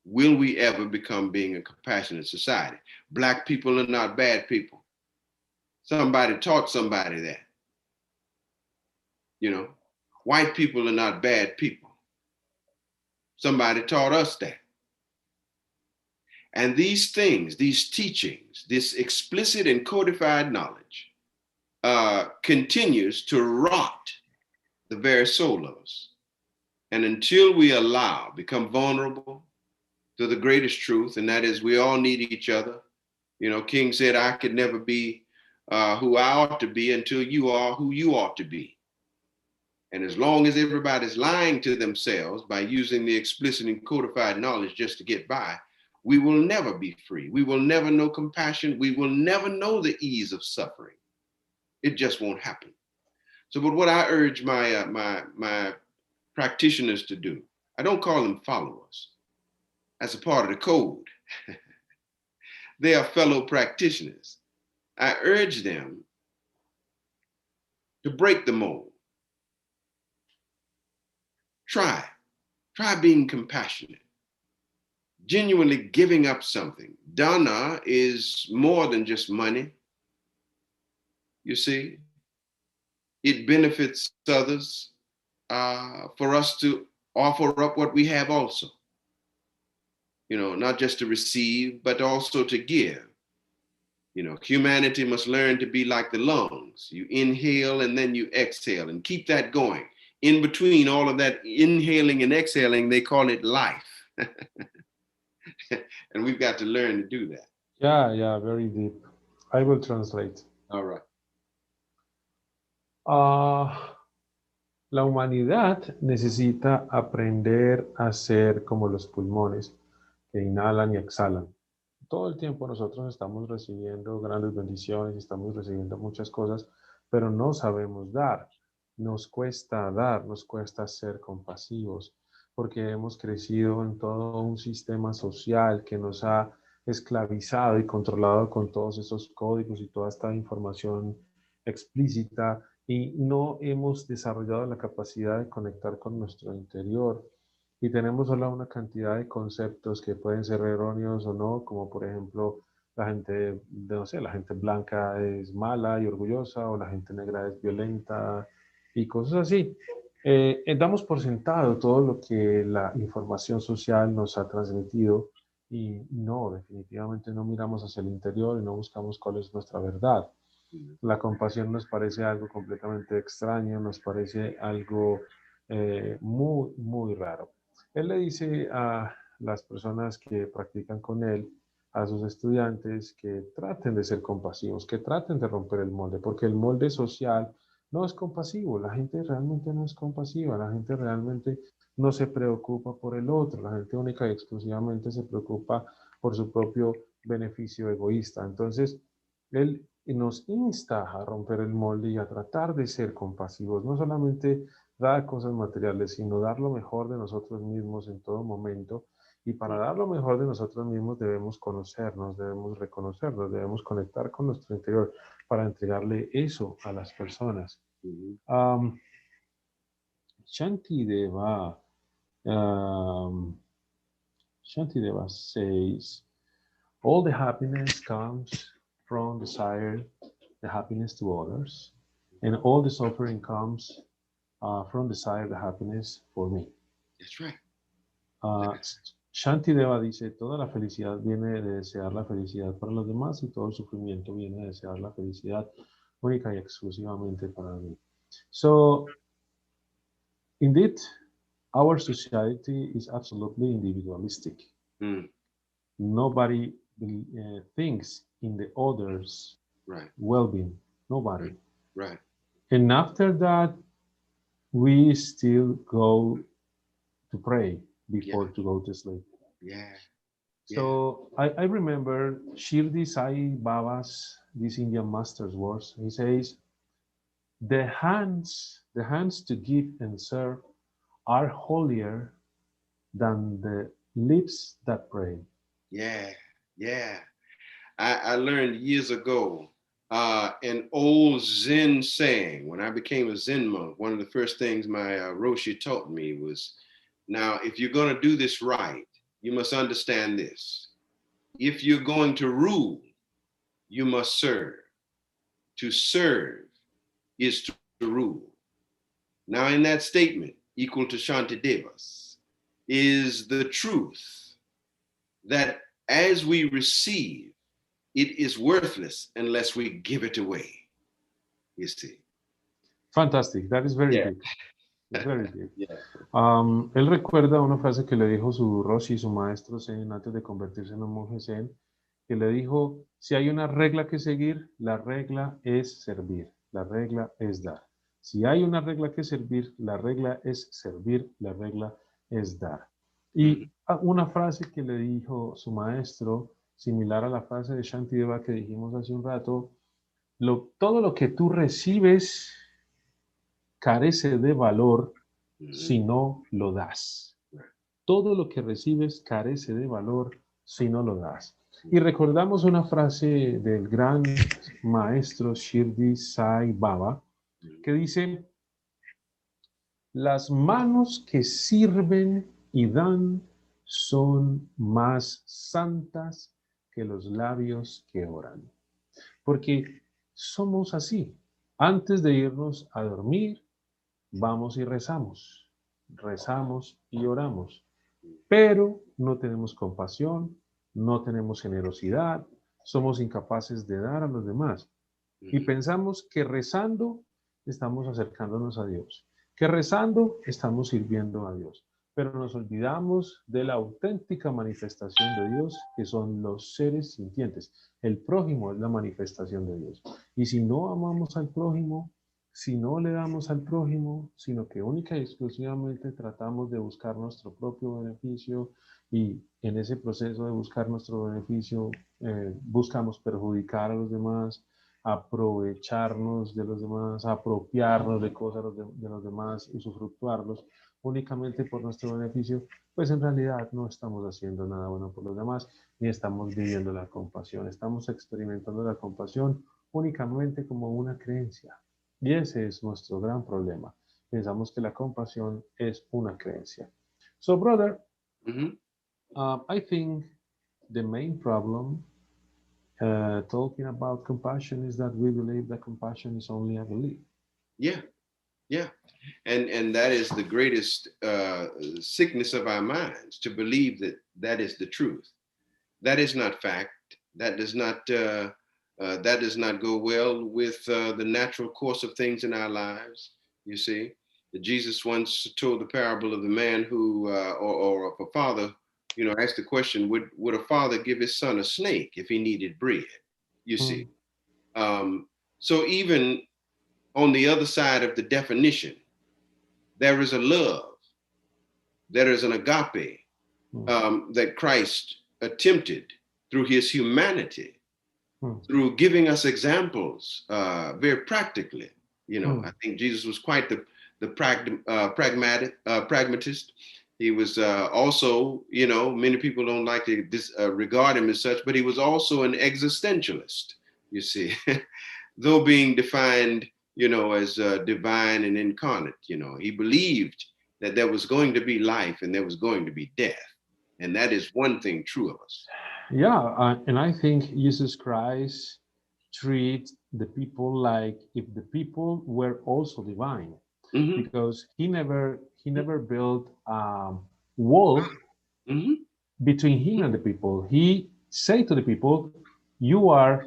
will we ever become being a compassionate society. Black people are not bad people. Somebody taught somebody that. You know, white people are not bad people. Somebody taught us that. And these things, these teachings, this explicit and codified knowledge continues to rot the very soul of us. And until we become vulnerable to the greatest truth, and that is we all need each other. You know, King said, I could never be who I ought to be until you are who you ought to be. And as long as everybody's lying to themselves by using the explicit and codified knowledge just to get by, we will never be free. We will never know compassion. We will never know the ease of suffering. It just won't happen. So, but what I urge my practitioners to do, I don't call them followers. That's a part of the code. They are fellow practitioners. I urge them to break the mold. Try being compassionate, genuinely giving up something. Dana is more than just money. You see, it benefits others for us to offer up what we have also. You know, not just to receive, but also to give. You know, humanity must learn to be like the lungs. You inhale and then you exhale and keep that going. In between all of that inhaling and exhaling, they call it life. And we've got to learn to do that. Yeah, very deep. I will translate. All right. La humanidad necesita aprender a ser como los pulmones que inhalan y exhalan. Todo el tiempo nosotros estamos recibiendo grandes bendiciones, estamos recibiendo muchas cosas, pero no sabemos dar. Nos cuesta dar, nos cuesta ser compasivos, porque hemos crecido en todo un sistema social que nos ha esclavizado y controlado con todos esos códigos y toda esta información explícita, y no hemos desarrollado la capacidad de conectar con nuestro interior. Y tenemos solo una cantidad de conceptos que pueden ser erróneos o no, como por ejemplo, la gente, no sé, la gente blanca es mala y orgullosa, o la gente negra es violenta y cosas así. Damos por sentado todo lo que la información social nos ha transmitido, y no, definitivamente no miramos hacia el interior y no buscamos cuál es nuestra verdad. La compasión nos parece algo completamente extraño, nos parece algo muy, muy raro. Él le dice a las personas que practican con él, a sus estudiantes, que traten de ser compasivos, que traten de romper el molde, porque el molde social no es compasivo. La gente realmente no es compasiva, la gente realmente no se preocupa por el otro, la gente única y exclusivamente se preocupa por su propio beneficio egoísta. Entonces, él nos insta a romper el molde y a tratar de ser compasivos, no solamente dar cosas materiales, sino dar lo mejor de nosotros mismos en todo momento. Y para dar lo mejor de nosotros mismos debemos conocernos, debemos reconocernos, debemos conectar con nuestro interior para entregarle eso a las personas. Shantideva, Shantideva says, all the happiness comes from desire, the happiness to others, and all the suffering comes from desire, the happiness for me. That's right. Shantideva dice, toda la felicidad viene de desear la felicidad para los demás, y todo el sufrimiento viene de desear la felicidad única y exclusivamente para mí. So, indeed, our society is absolutely individualistic. Nobody thinks in the others' well-being. Nobody. Right. And after that, we still go to pray before to go to sleep. Yeah. So I remember Shirdi Sai Baba's, this Indian master's words. He says, the hands to give and serve are holier than the lips that pray. Yeah. I learned years ago an old Zen saying. When I became a Zen monk, one of the first things my Roshi taught me was, now, if you're going to do this right, you must understand this. If you're going to rule, you must serve. To serve is to rule. Now, in that statement, equal to Shantidevas, is the truth that as we receive, it is worthless unless we give it away. You see. Fantastic. That is very deep. It's very deep. Él recuerda una frase que le dijo su Roshi, su maestro Zen, antes de convertirse en un monje Zen, que le dijo, si hay una regla que seguir, la regla es servir, la regla es dar. Si hay una regla que servir, la regla es servir, la regla es dar. Y una frase que le dijo su maestro, similar a la frase de Shantideva que dijimos hace un rato, todo lo que tú recibes carece de valor si no lo das. Todo lo que recibes carece de valor si no lo das. Y recordamos una frase del gran maestro Shirdi Sai Baba que dice, las manos que sirven y dan son más santas que los labios que oran. Porque somos así. Antes de irnos a dormir, vamos y rezamos. Rezamos y oramos. Pero no tenemos compasión, no tenemos generosidad, somos incapaces de dar a los demás. Y pensamos que rezando estamos acercándonos a Dios, que rezando estamos sirviendo a Dios. Pero nos olvidamos de la auténtica manifestación de Dios, que son los seres sintientes. El prójimo es la manifestación de Dios. Y si no amamos al prójimo, si no le damos al prójimo, sino que única y exclusivamente tratamos de buscar nuestro propio beneficio, y en ese proceso de buscar nuestro beneficio buscamos perjudicar a los demás, aprovecharnos de los demás, apropiarnos de cosas de los demás, usufructuarlos únicamente por nuestro beneficio, pues en realidad no estamos haciendo nada bueno por los demás, ni estamos viviendo la compasión. Estamos experimentando la compasión únicamente como una creencia. Y ese es nuestro gran problema. Pensamos que la compasión es una creencia. So, brother, I think the main problem talking about compassion is that we believe that compassion is only a belief. Yeah, yeah. And that is the greatest sickness of our minds, to believe that that is the truth. That is not fact. That does not go well with the natural course of things in our lives. You see, Jesus once told the parable of the man who, or of a father, you know, asked the question: Would a father give his son a snake if he needed bread? You see, so even on the other side of the definition, there is a love, there is an agape that Christ attempted through his humanity, through giving us examples very practically. You know, I think Jesus was quite the pragmatist. He was also, you know, many people don't like to regard him as such, but he was also an existentialist, you see, though being defined, you know, as divine and incarnate. You know, he believed that there was going to be life and there was going to be death. And that is one thing true of us. Yeah, and I think Jesus Christ treats the people like if the people were also divine, because he never built a wall between him and the people. He said to the people, "You are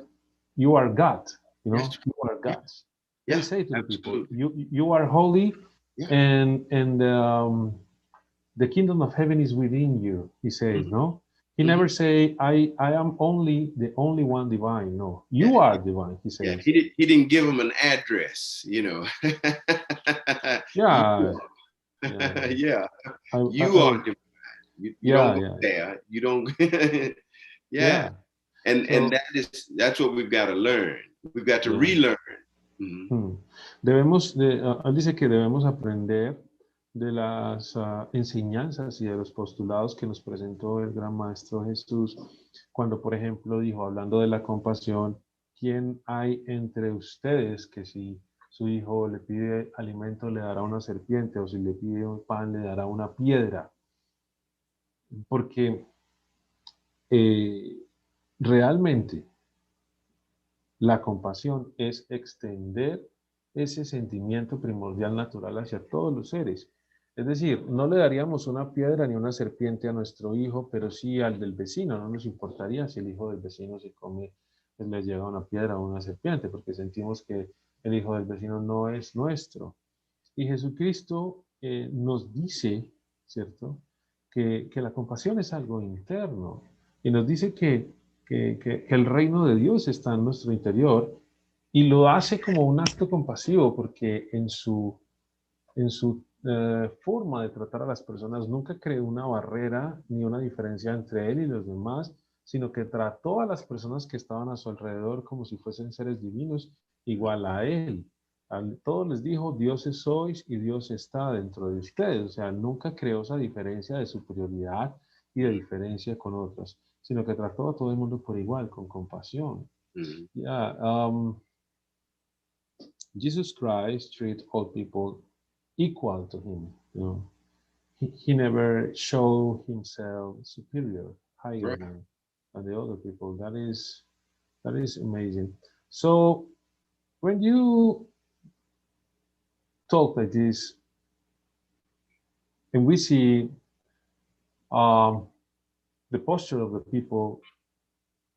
God. You know, you are gods." He said to the people, "You are holy, and the kingdom of heaven is within you." He says, no. He never say, I am the only one divine. No, you are divine, he says. He didn't give him an address, you know. Yeah. You are divine. You don't go there. You don't. And so, that's what we've got to learn. We've got to relearn. Él dice que debemos aprender de las enseñanzas y de los postulados que nos presentó el gran maestro Jesús, cuando, por ejemplo, dijo, hablando de la compasión, ¿quién hay entre ustedes que si su hijo le pide alimento le dará una serpiente, o si le pide un pan le dará una piedra? Porque realmente la compasión es extender ese sentimiento primordial natural hacia todos los seres. Es decir, no le daríamos una piedra ni una serpiente a nuestro hijo, pero sí al del vecino. No nos importaría si el hijo del vecino se come, pues le llega una piedra o una serpiente, porque sentimos que el hijo del vecino no es nuestro. Y Jesucristo nos dice, ¿cierto?, que la compasión es algo interno. Y nos dice que el reino de Dios está en nuestro interior, y lo hace como un acto compasivo, porque en su forma de tratar a las personas nunca creó una barrera ni una diferencia entre él y los demás, sino que trató a las personas que estaban a su alrededor como si fuesen seres divinos igual a él. A todos les dijo, dioses sois y Dios está dentro de ustedes. O sea, nunca creó esa diferencia de superioridad y de diferencia con otros, sino que trató a todo el mundo por igual, con compasión. Jesus Christ treated all people equal to him. You know, he never showed himself superior, higher than the other people. That is amazing. So when you talk like this, and we see the posture of the people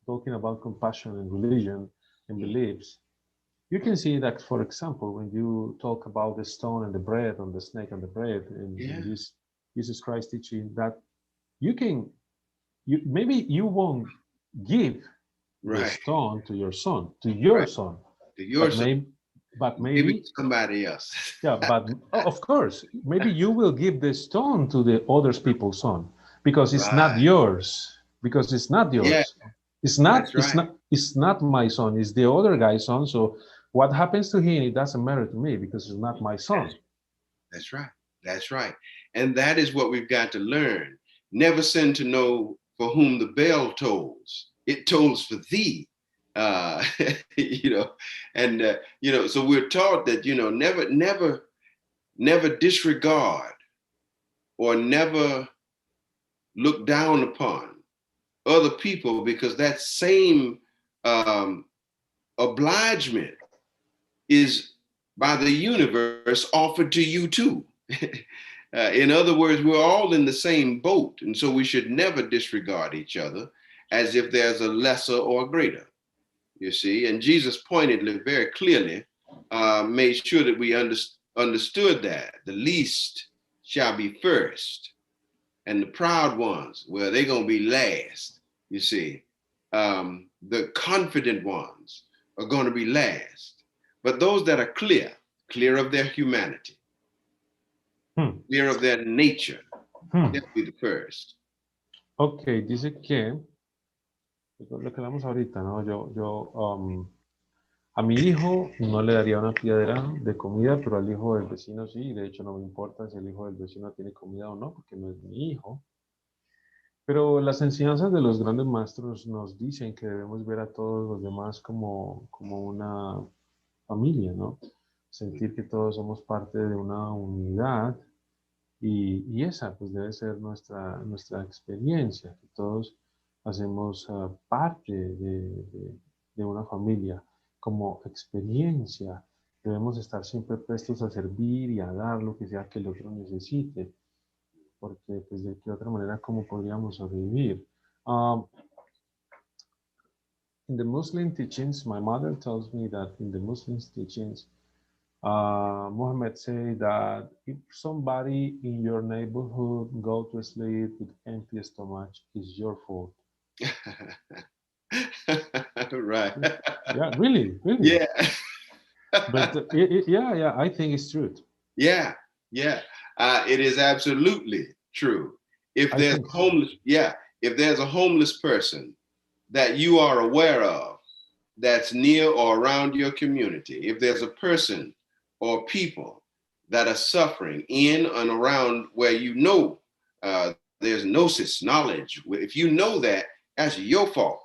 talking about compassion and religion and beliefs, you can see that, for example, when you talk about the stone and the bread, and the snake and the bread, and this Jesus Christ teaching that maybe you won't give the stone to your son, but maybe somebody else. But of course, maybe you will give the stone to the other people's son, because it's not yours. Because it's not yours. It's not it's not my son, it's the other guy's son. So what happens to him, it doesn't matter to me because it's not my son. That's right. That's right. And that is what we've got to learn. Never send to know for whom the bell tolls. It tolls for thee. You know, and you know, so we're taught that, you know, never disregard or never look down upon other people, because that same obligement is by the universe offered to you too. In other words, we're all in the same boat, and so we should never disregard each other as if there's a lesser or greater, you see. And Jesus pointedly, very clearly, made sure that we understood that the least shall be first, and the proud ones, well, they're going to be last, you see. The confident ones are going to be last. But those that are clear of their humanity, clear of their nature, they'll be the first. Ok, dice que, lo que hablamos ahorita, ¿no? A mi hijo no le daría una piedra de comida, pero al hijo del vecino sí. De hecho, no me importa si el hijo del vecino tiene comida o no, porque no es mi hijo. Pero las enseñanzas de los grandes maestros nos dicen que debemos ver a todos los demás como una familia, ¿no? Sentir que todos somos parte de una unidad, y esa pues debe ser nuestra experiencia, que todos hacemos parte de una familia. Como experiencia debemos estar siempre prestos a servir y a dar lo que sea que el otro necesite, porque pues de qué otra manera cómo podríamos sobrevivir. In the Muslim teachings, my mother tells me that in the Muslim teachings, Muhammad said that if somebody in your neighborhood go to sleep with empty stomach, it's your fault. Right. Yeah, really. Yeah. But yeah, I think it's true. Yeah. It is absolutely true. If there's homeless, if there's a homeless person that you are aware of that's near or around your community, if there's a person or people that are suffering in and around where you know there's gnosis, knowledge, if you know that, that's your fault.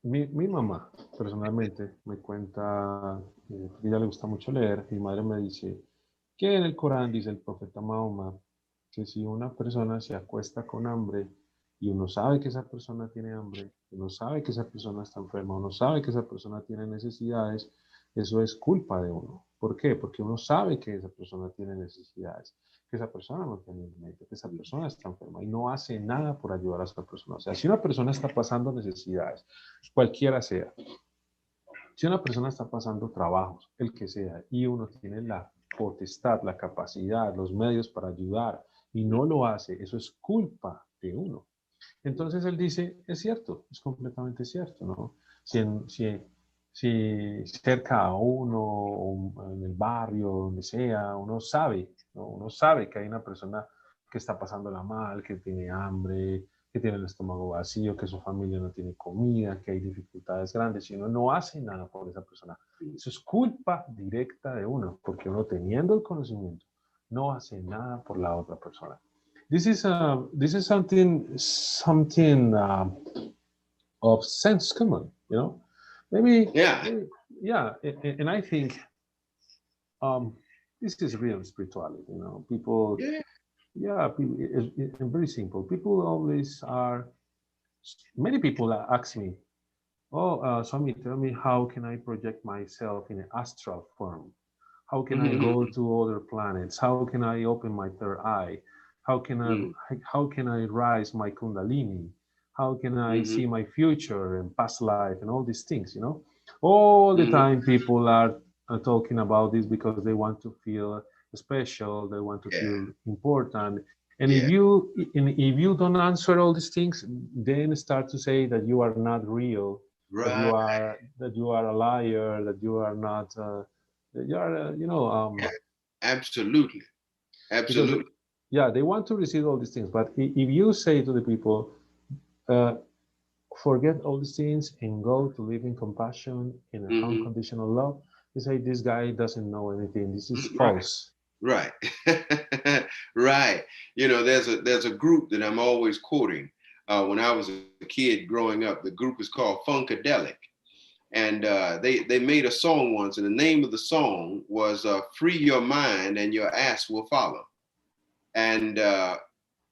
Mi mamá personalmente me cuenta, que a ella le gusta mucho leer. Mi madre me dice que en el Corán dice el profeta Mahoma que si una persona se acuesta con hambre y uno sabe que esa persona tiene hambre, uno sabe que esa persona está enferma, uno sabe que esa persona tiene necesidades, eso es culpa de uno. ¿Por qué? Porque uno sabe que esa persona tiene necesidades, que esa persona no tiene alimento, que esa persona está enferma y no hace nada por ayudar a esa persona. O sea, si una persona está pasando necesidades, cualquiera sea, si una persona está pasando trabajos, el que sea, y uno tiene la potestad, la capacidad, los medios para ayudar y no lo hace, eso es culpa de uno. Entonces él dice, es cierto, es completamente cierto, ¿no? Si cerca a uno, o en el barrio, donde sea, uno sabe, ¿no? Uno sabe que hay una persona que está pasándola mal, que tiene hambre, que tiene el estómago vacío, que su familia no tiene comida, que hay dificultades grandes, y uno no hace nada por esa persona. Eso es culpa directa de uno, porque uno teniendo el conocimiento no hace nada por la otra persona. This is something of sense common, you know. Maybe, and I think this is real spirituality, you know. People, it's very simple. People always are. Many people ask me, "Oh, Swami, tell me how can I project myself in an astral form? How can I go to other planets? How can I open my third eye? How can I rise my kundalini? How can I see my future and past life and all these things, you know?" All the time people are talking about this because they want to feel special, they want to feel important. And if you don't answer all these things, then start to say that you are not real, that you are a liar, that you are not, that you are, Absolutely. Because, they want to receive all these things. But if you say to the people, forget all these things and go to live in compassion, in Mm-hmm. unconditional love, they say this guy doesn't know anything. This is Right. false. Right. Right. You know, there's a group that I'm always quoting. When I was a kid growing up, the group is called Funkadelic. And they made a song once, and the name of the song was Free Your Mind and Your Ass Will Follow. And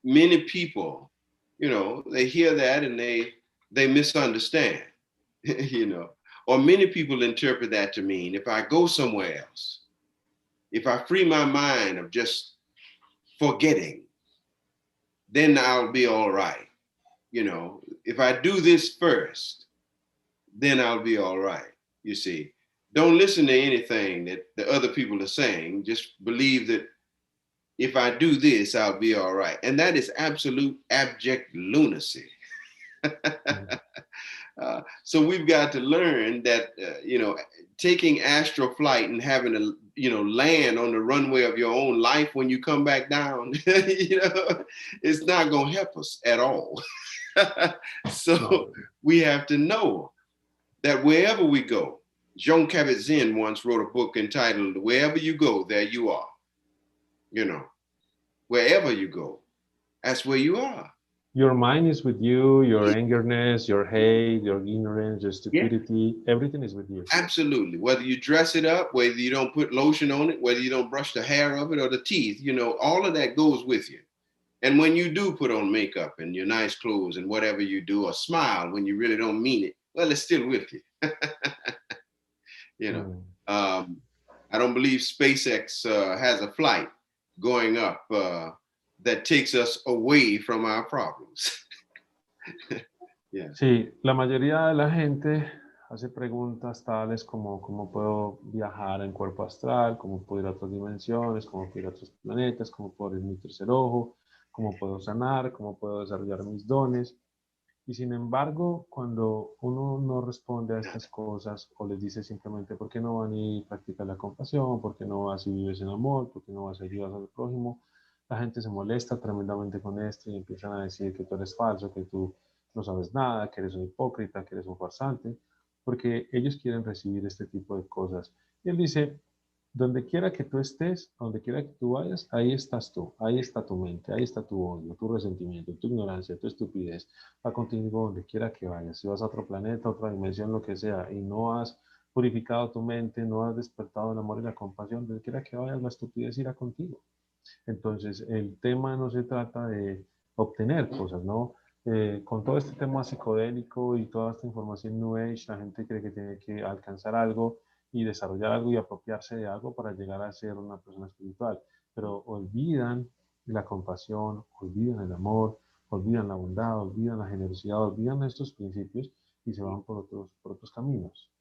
many people, you know, they hear that and they misunderstand, you know, or many people interpret that to mean if I go somewhere else, if I free my mind of just forgetting, then I'll be all right. You know, if I do this first, then I'll be all right. You see, don't listen to anything that the other people are saying. Just believe that if I do this, I'll be all right. And that is absolute abject lunacy. So we've got to learn that, you know, taking astral flight and having to, you know, land on the runway of your own life when you come back down, you know, it's not going to help us at all. So we have to know that wherever we go, Jean Kabat-Zinn once wrote a book entitled, Wherever You Go, There You Are. You know, wherever you go, that's where you are. Your mind is with you, your angerness, your hate, your ignorance, your stupidity, everything is with you. Absolutely. Whether you dress it up, whether you don't put lotion on it, whether you don't brush the hair of it or the teeth, you know, all of that goes with you. And when you do put on makeup and your nice clothes and whatever you do, or smile when you really don't mean it, well, it's still with you. You know, I don't believe SpaceX has a flight going up that takes us away from our problems. Yeah. Sí, la mayoría de la gente hace preguntas tales como cómo puedo viajar en cuerpo astral, cómo puedo ir a otras dimensiones, cómo puedo ir a otros planetas, cómo puedo abrir mi tercer ojo, cómo puedo sanar, cómo puedo desarrollar mis dones. Y sin embargo, cuando uno no responde a estas cosas o les dice simplemente por qué no van y practican la compasión, por qué no vas y vives en amor, por qué no vas y ayudas al prójimo, la gente se molesta tremendamente con esto y empiezan a decir que tú eres falso, que tú no sabes nada, que eres un hipócrita, que eres un farsante, porque ellos quieren recibir este tipo de cosas. Y él dice, donde quiera que tú estés, donde quiera que tú vayas, ahí estás tú, ahí está tu mente, ahí está tu odio, tu resentimiento, tu ignorancia, tu estupidez. Va contigo donde quiera que vayas. Si vas a otro planeta, otra dimensión, lo que sea, y no has purificado tu mente, no has despertado el amor y la compasión, donde quiera que vayas, la estupidez irá contigo. Entonces, el tema no se trata de obtener cosas, ¿no? Con todo este tema psicodélico y toda esta información New Age, la gente cree que tiene que alcanzar algo y desarrollar algo y apropiarse de algo para llegar a ser una persona espiritual. Pero olvidan la compasión, olvidan el amor, olvidan la bondad, olvidan la generosidad, olvidan estos principios y se van por otros caminos.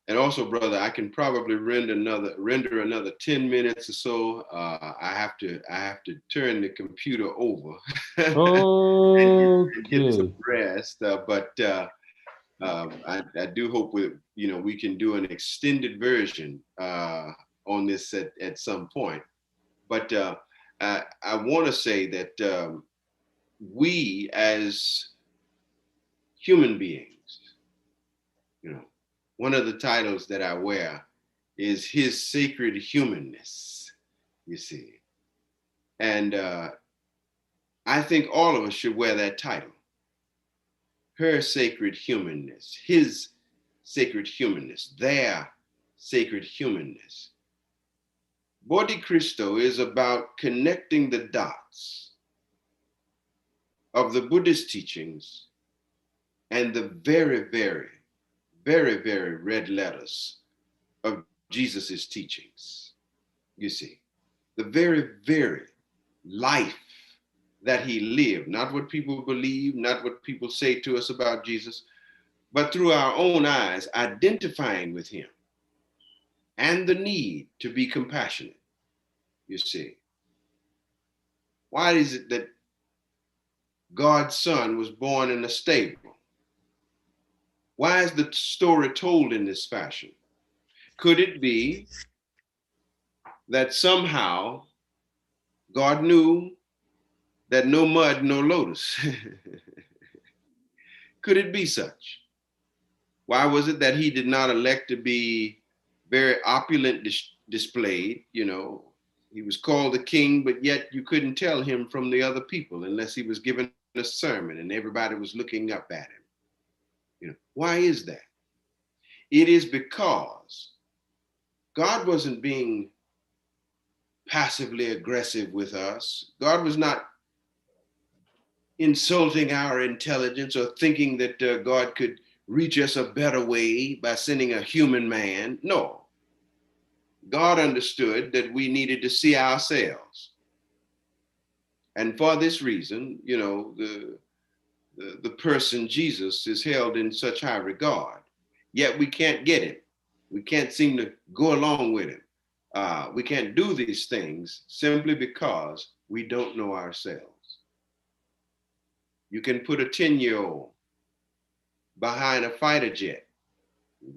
And also, brother, I can probably render another 10 minutes or so. I have to turn the computer over and get some rest. But I do hope we can do an extended version on this at some point. But I want to say that we as human beings, you know, one of the titles that I wear is His Sacred Humanness, you see. And I think all of us should wear that title. Her sacred humanness, his sacred humanness, their sacred humanness. Bodhi Cristo is about connecting the dots of the Buddhist teachings and the very, very, very, very red letters of Jesus's teachings. You see, the very, very life that he lived, not what people believe, not what people say to us about Jesus, but through our own eyes, identifying with him and the need to be compassionate. You see, why is it that God's son was born in a stable? Why is the story told in this fashion? Could it be that somehow God knew that no mud, no lotus? could it be such? Why was it that he did not elect to be very opulent displayed? You know, he was called a king, but yet you couldn't tell him from the other people unless he was giving a sermon and everybody was looking up at him. You know, why is that? It is because God wasn't being passively aggressive with us. God was not insulting our intelligence or thinking that God could reach us a better way by sending a human man. No. God understood that we needed to see ourselves. And for this reason, you know, the person Jesus is held in such high regard, yet we can't get him. We can't seem to go along with him. We can't do these things simply because we don't know ourselves. You can put a 10-year-old behind a fighter jet,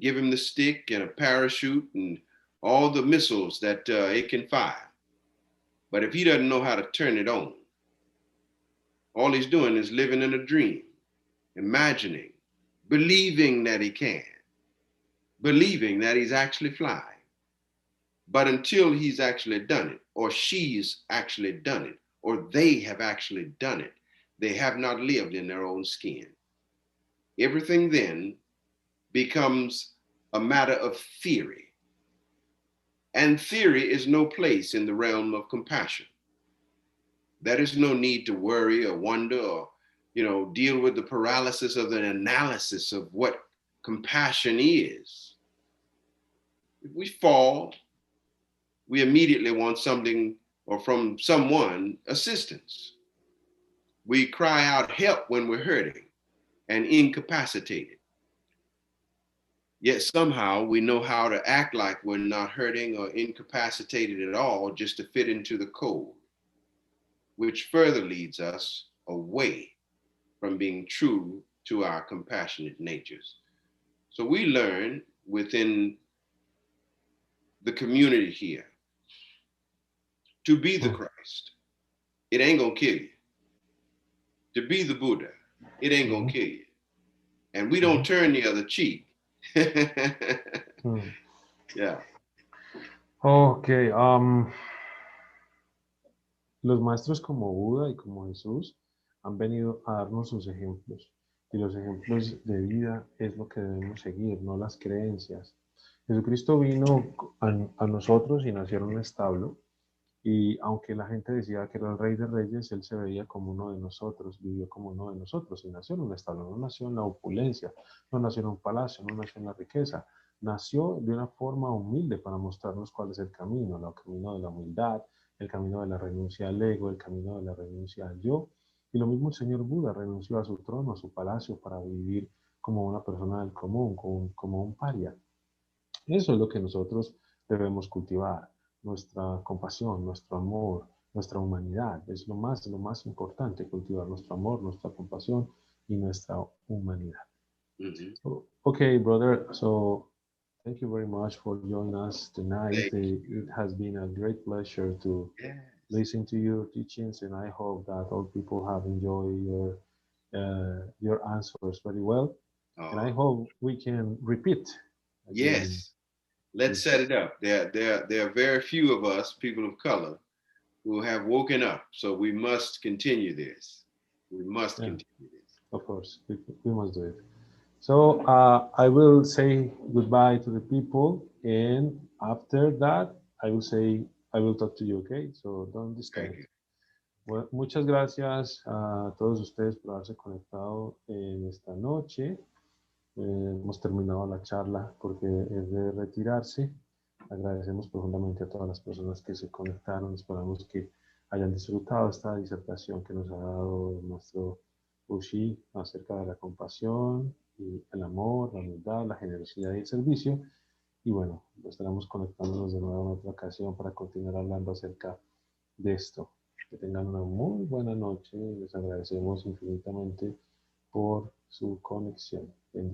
give him the stick and a parachute and all the missiles that it can fire. But if he doesn't know how to turn it on, all he's doing is living in a dream, imagining, believing that he can, believing that he's actually flying. But until he's actually done it, or she's actually done it, or they have actually done it, they have not lived in their own skin. Everything then becomes a matter of theory. And theory is no place in the realm of compassion. There is no need to worry or wonder or, you know, deal with the paralysis of an analysis of what compassion is. If we fall, we immediately want something or from someone assistance. We cry out help when we're hurting and incapacitated. Yet somehow we know how to act like we're not hurting or incapacitated at all just to fit into the code, which further leads us away from being true to our compassionate natures. So we learn within the community here to be the Christ. It ain't gonna kill you. To be the Buddha, it ain't gonna kill you. And we don't turn the other cheek. Yeah. Okay. Los maestros como Buda y como Jesús han venido a darnos sus ejemplos. Y los ejemplos de vida es lo que debemos seguir, no las creencias. Jesucristo vino a nosotros y nació en un establo. Y aunque la gente decía que era el Rey de Reyes, él se veía como uno de nosotros, vivió como uno de nosotros y nació en un establo, no nació en la opulencia, no nació en un palacio, no nació en la riqueza, nació de una forma humilde para mostrarnos cuál es el camino de la humildad, el camino de la renuncia al ego, el camino de la renuncia al yo. Y lo mismo el señor Buda renunció a su trono, a su palacio, para vivir como una persona del común, como un paria. Eso es lo que nosotros debemos cultivar. Nuestra compasión, nuestro amor, nuestra humanidad. Es lo más importante, cultivar nuestro amor, nuestra compasión y nuestra humanidad. Okay, brother. So thank you very much for joining us tonight. It has been a great pleasure to listen to your teachings, and I hope that all people have enjoyed your answers very well. And I hope we can repeat again. Yes. Let's set it up. There are very few of us, people of color, who have woken up. So we must continue this. We must continue this. Of course, we must do it. So I will say goodbye to the people, and after that, I will talk to you, okay? So don't disconnect. Bueno, muchas gracias a todos ustedes por haberse conectado en esta noche. Hemos terminado la charla porque es de retirarse. Agradecemos profundamente a todas las personas que se conectaron. Esperamos que hayan disfrutado esta disertación que nos ha dado nuestro Bushi acerca de la compasión, y el amor, la humildad, la generosidad y el servicio. Y bueno, estaremos conectándonos de nuevo en otra ocasión para continuar hablando acerca de esto. Que tengan una muy buena noche. Les agradecemos infinitamente por su conexión.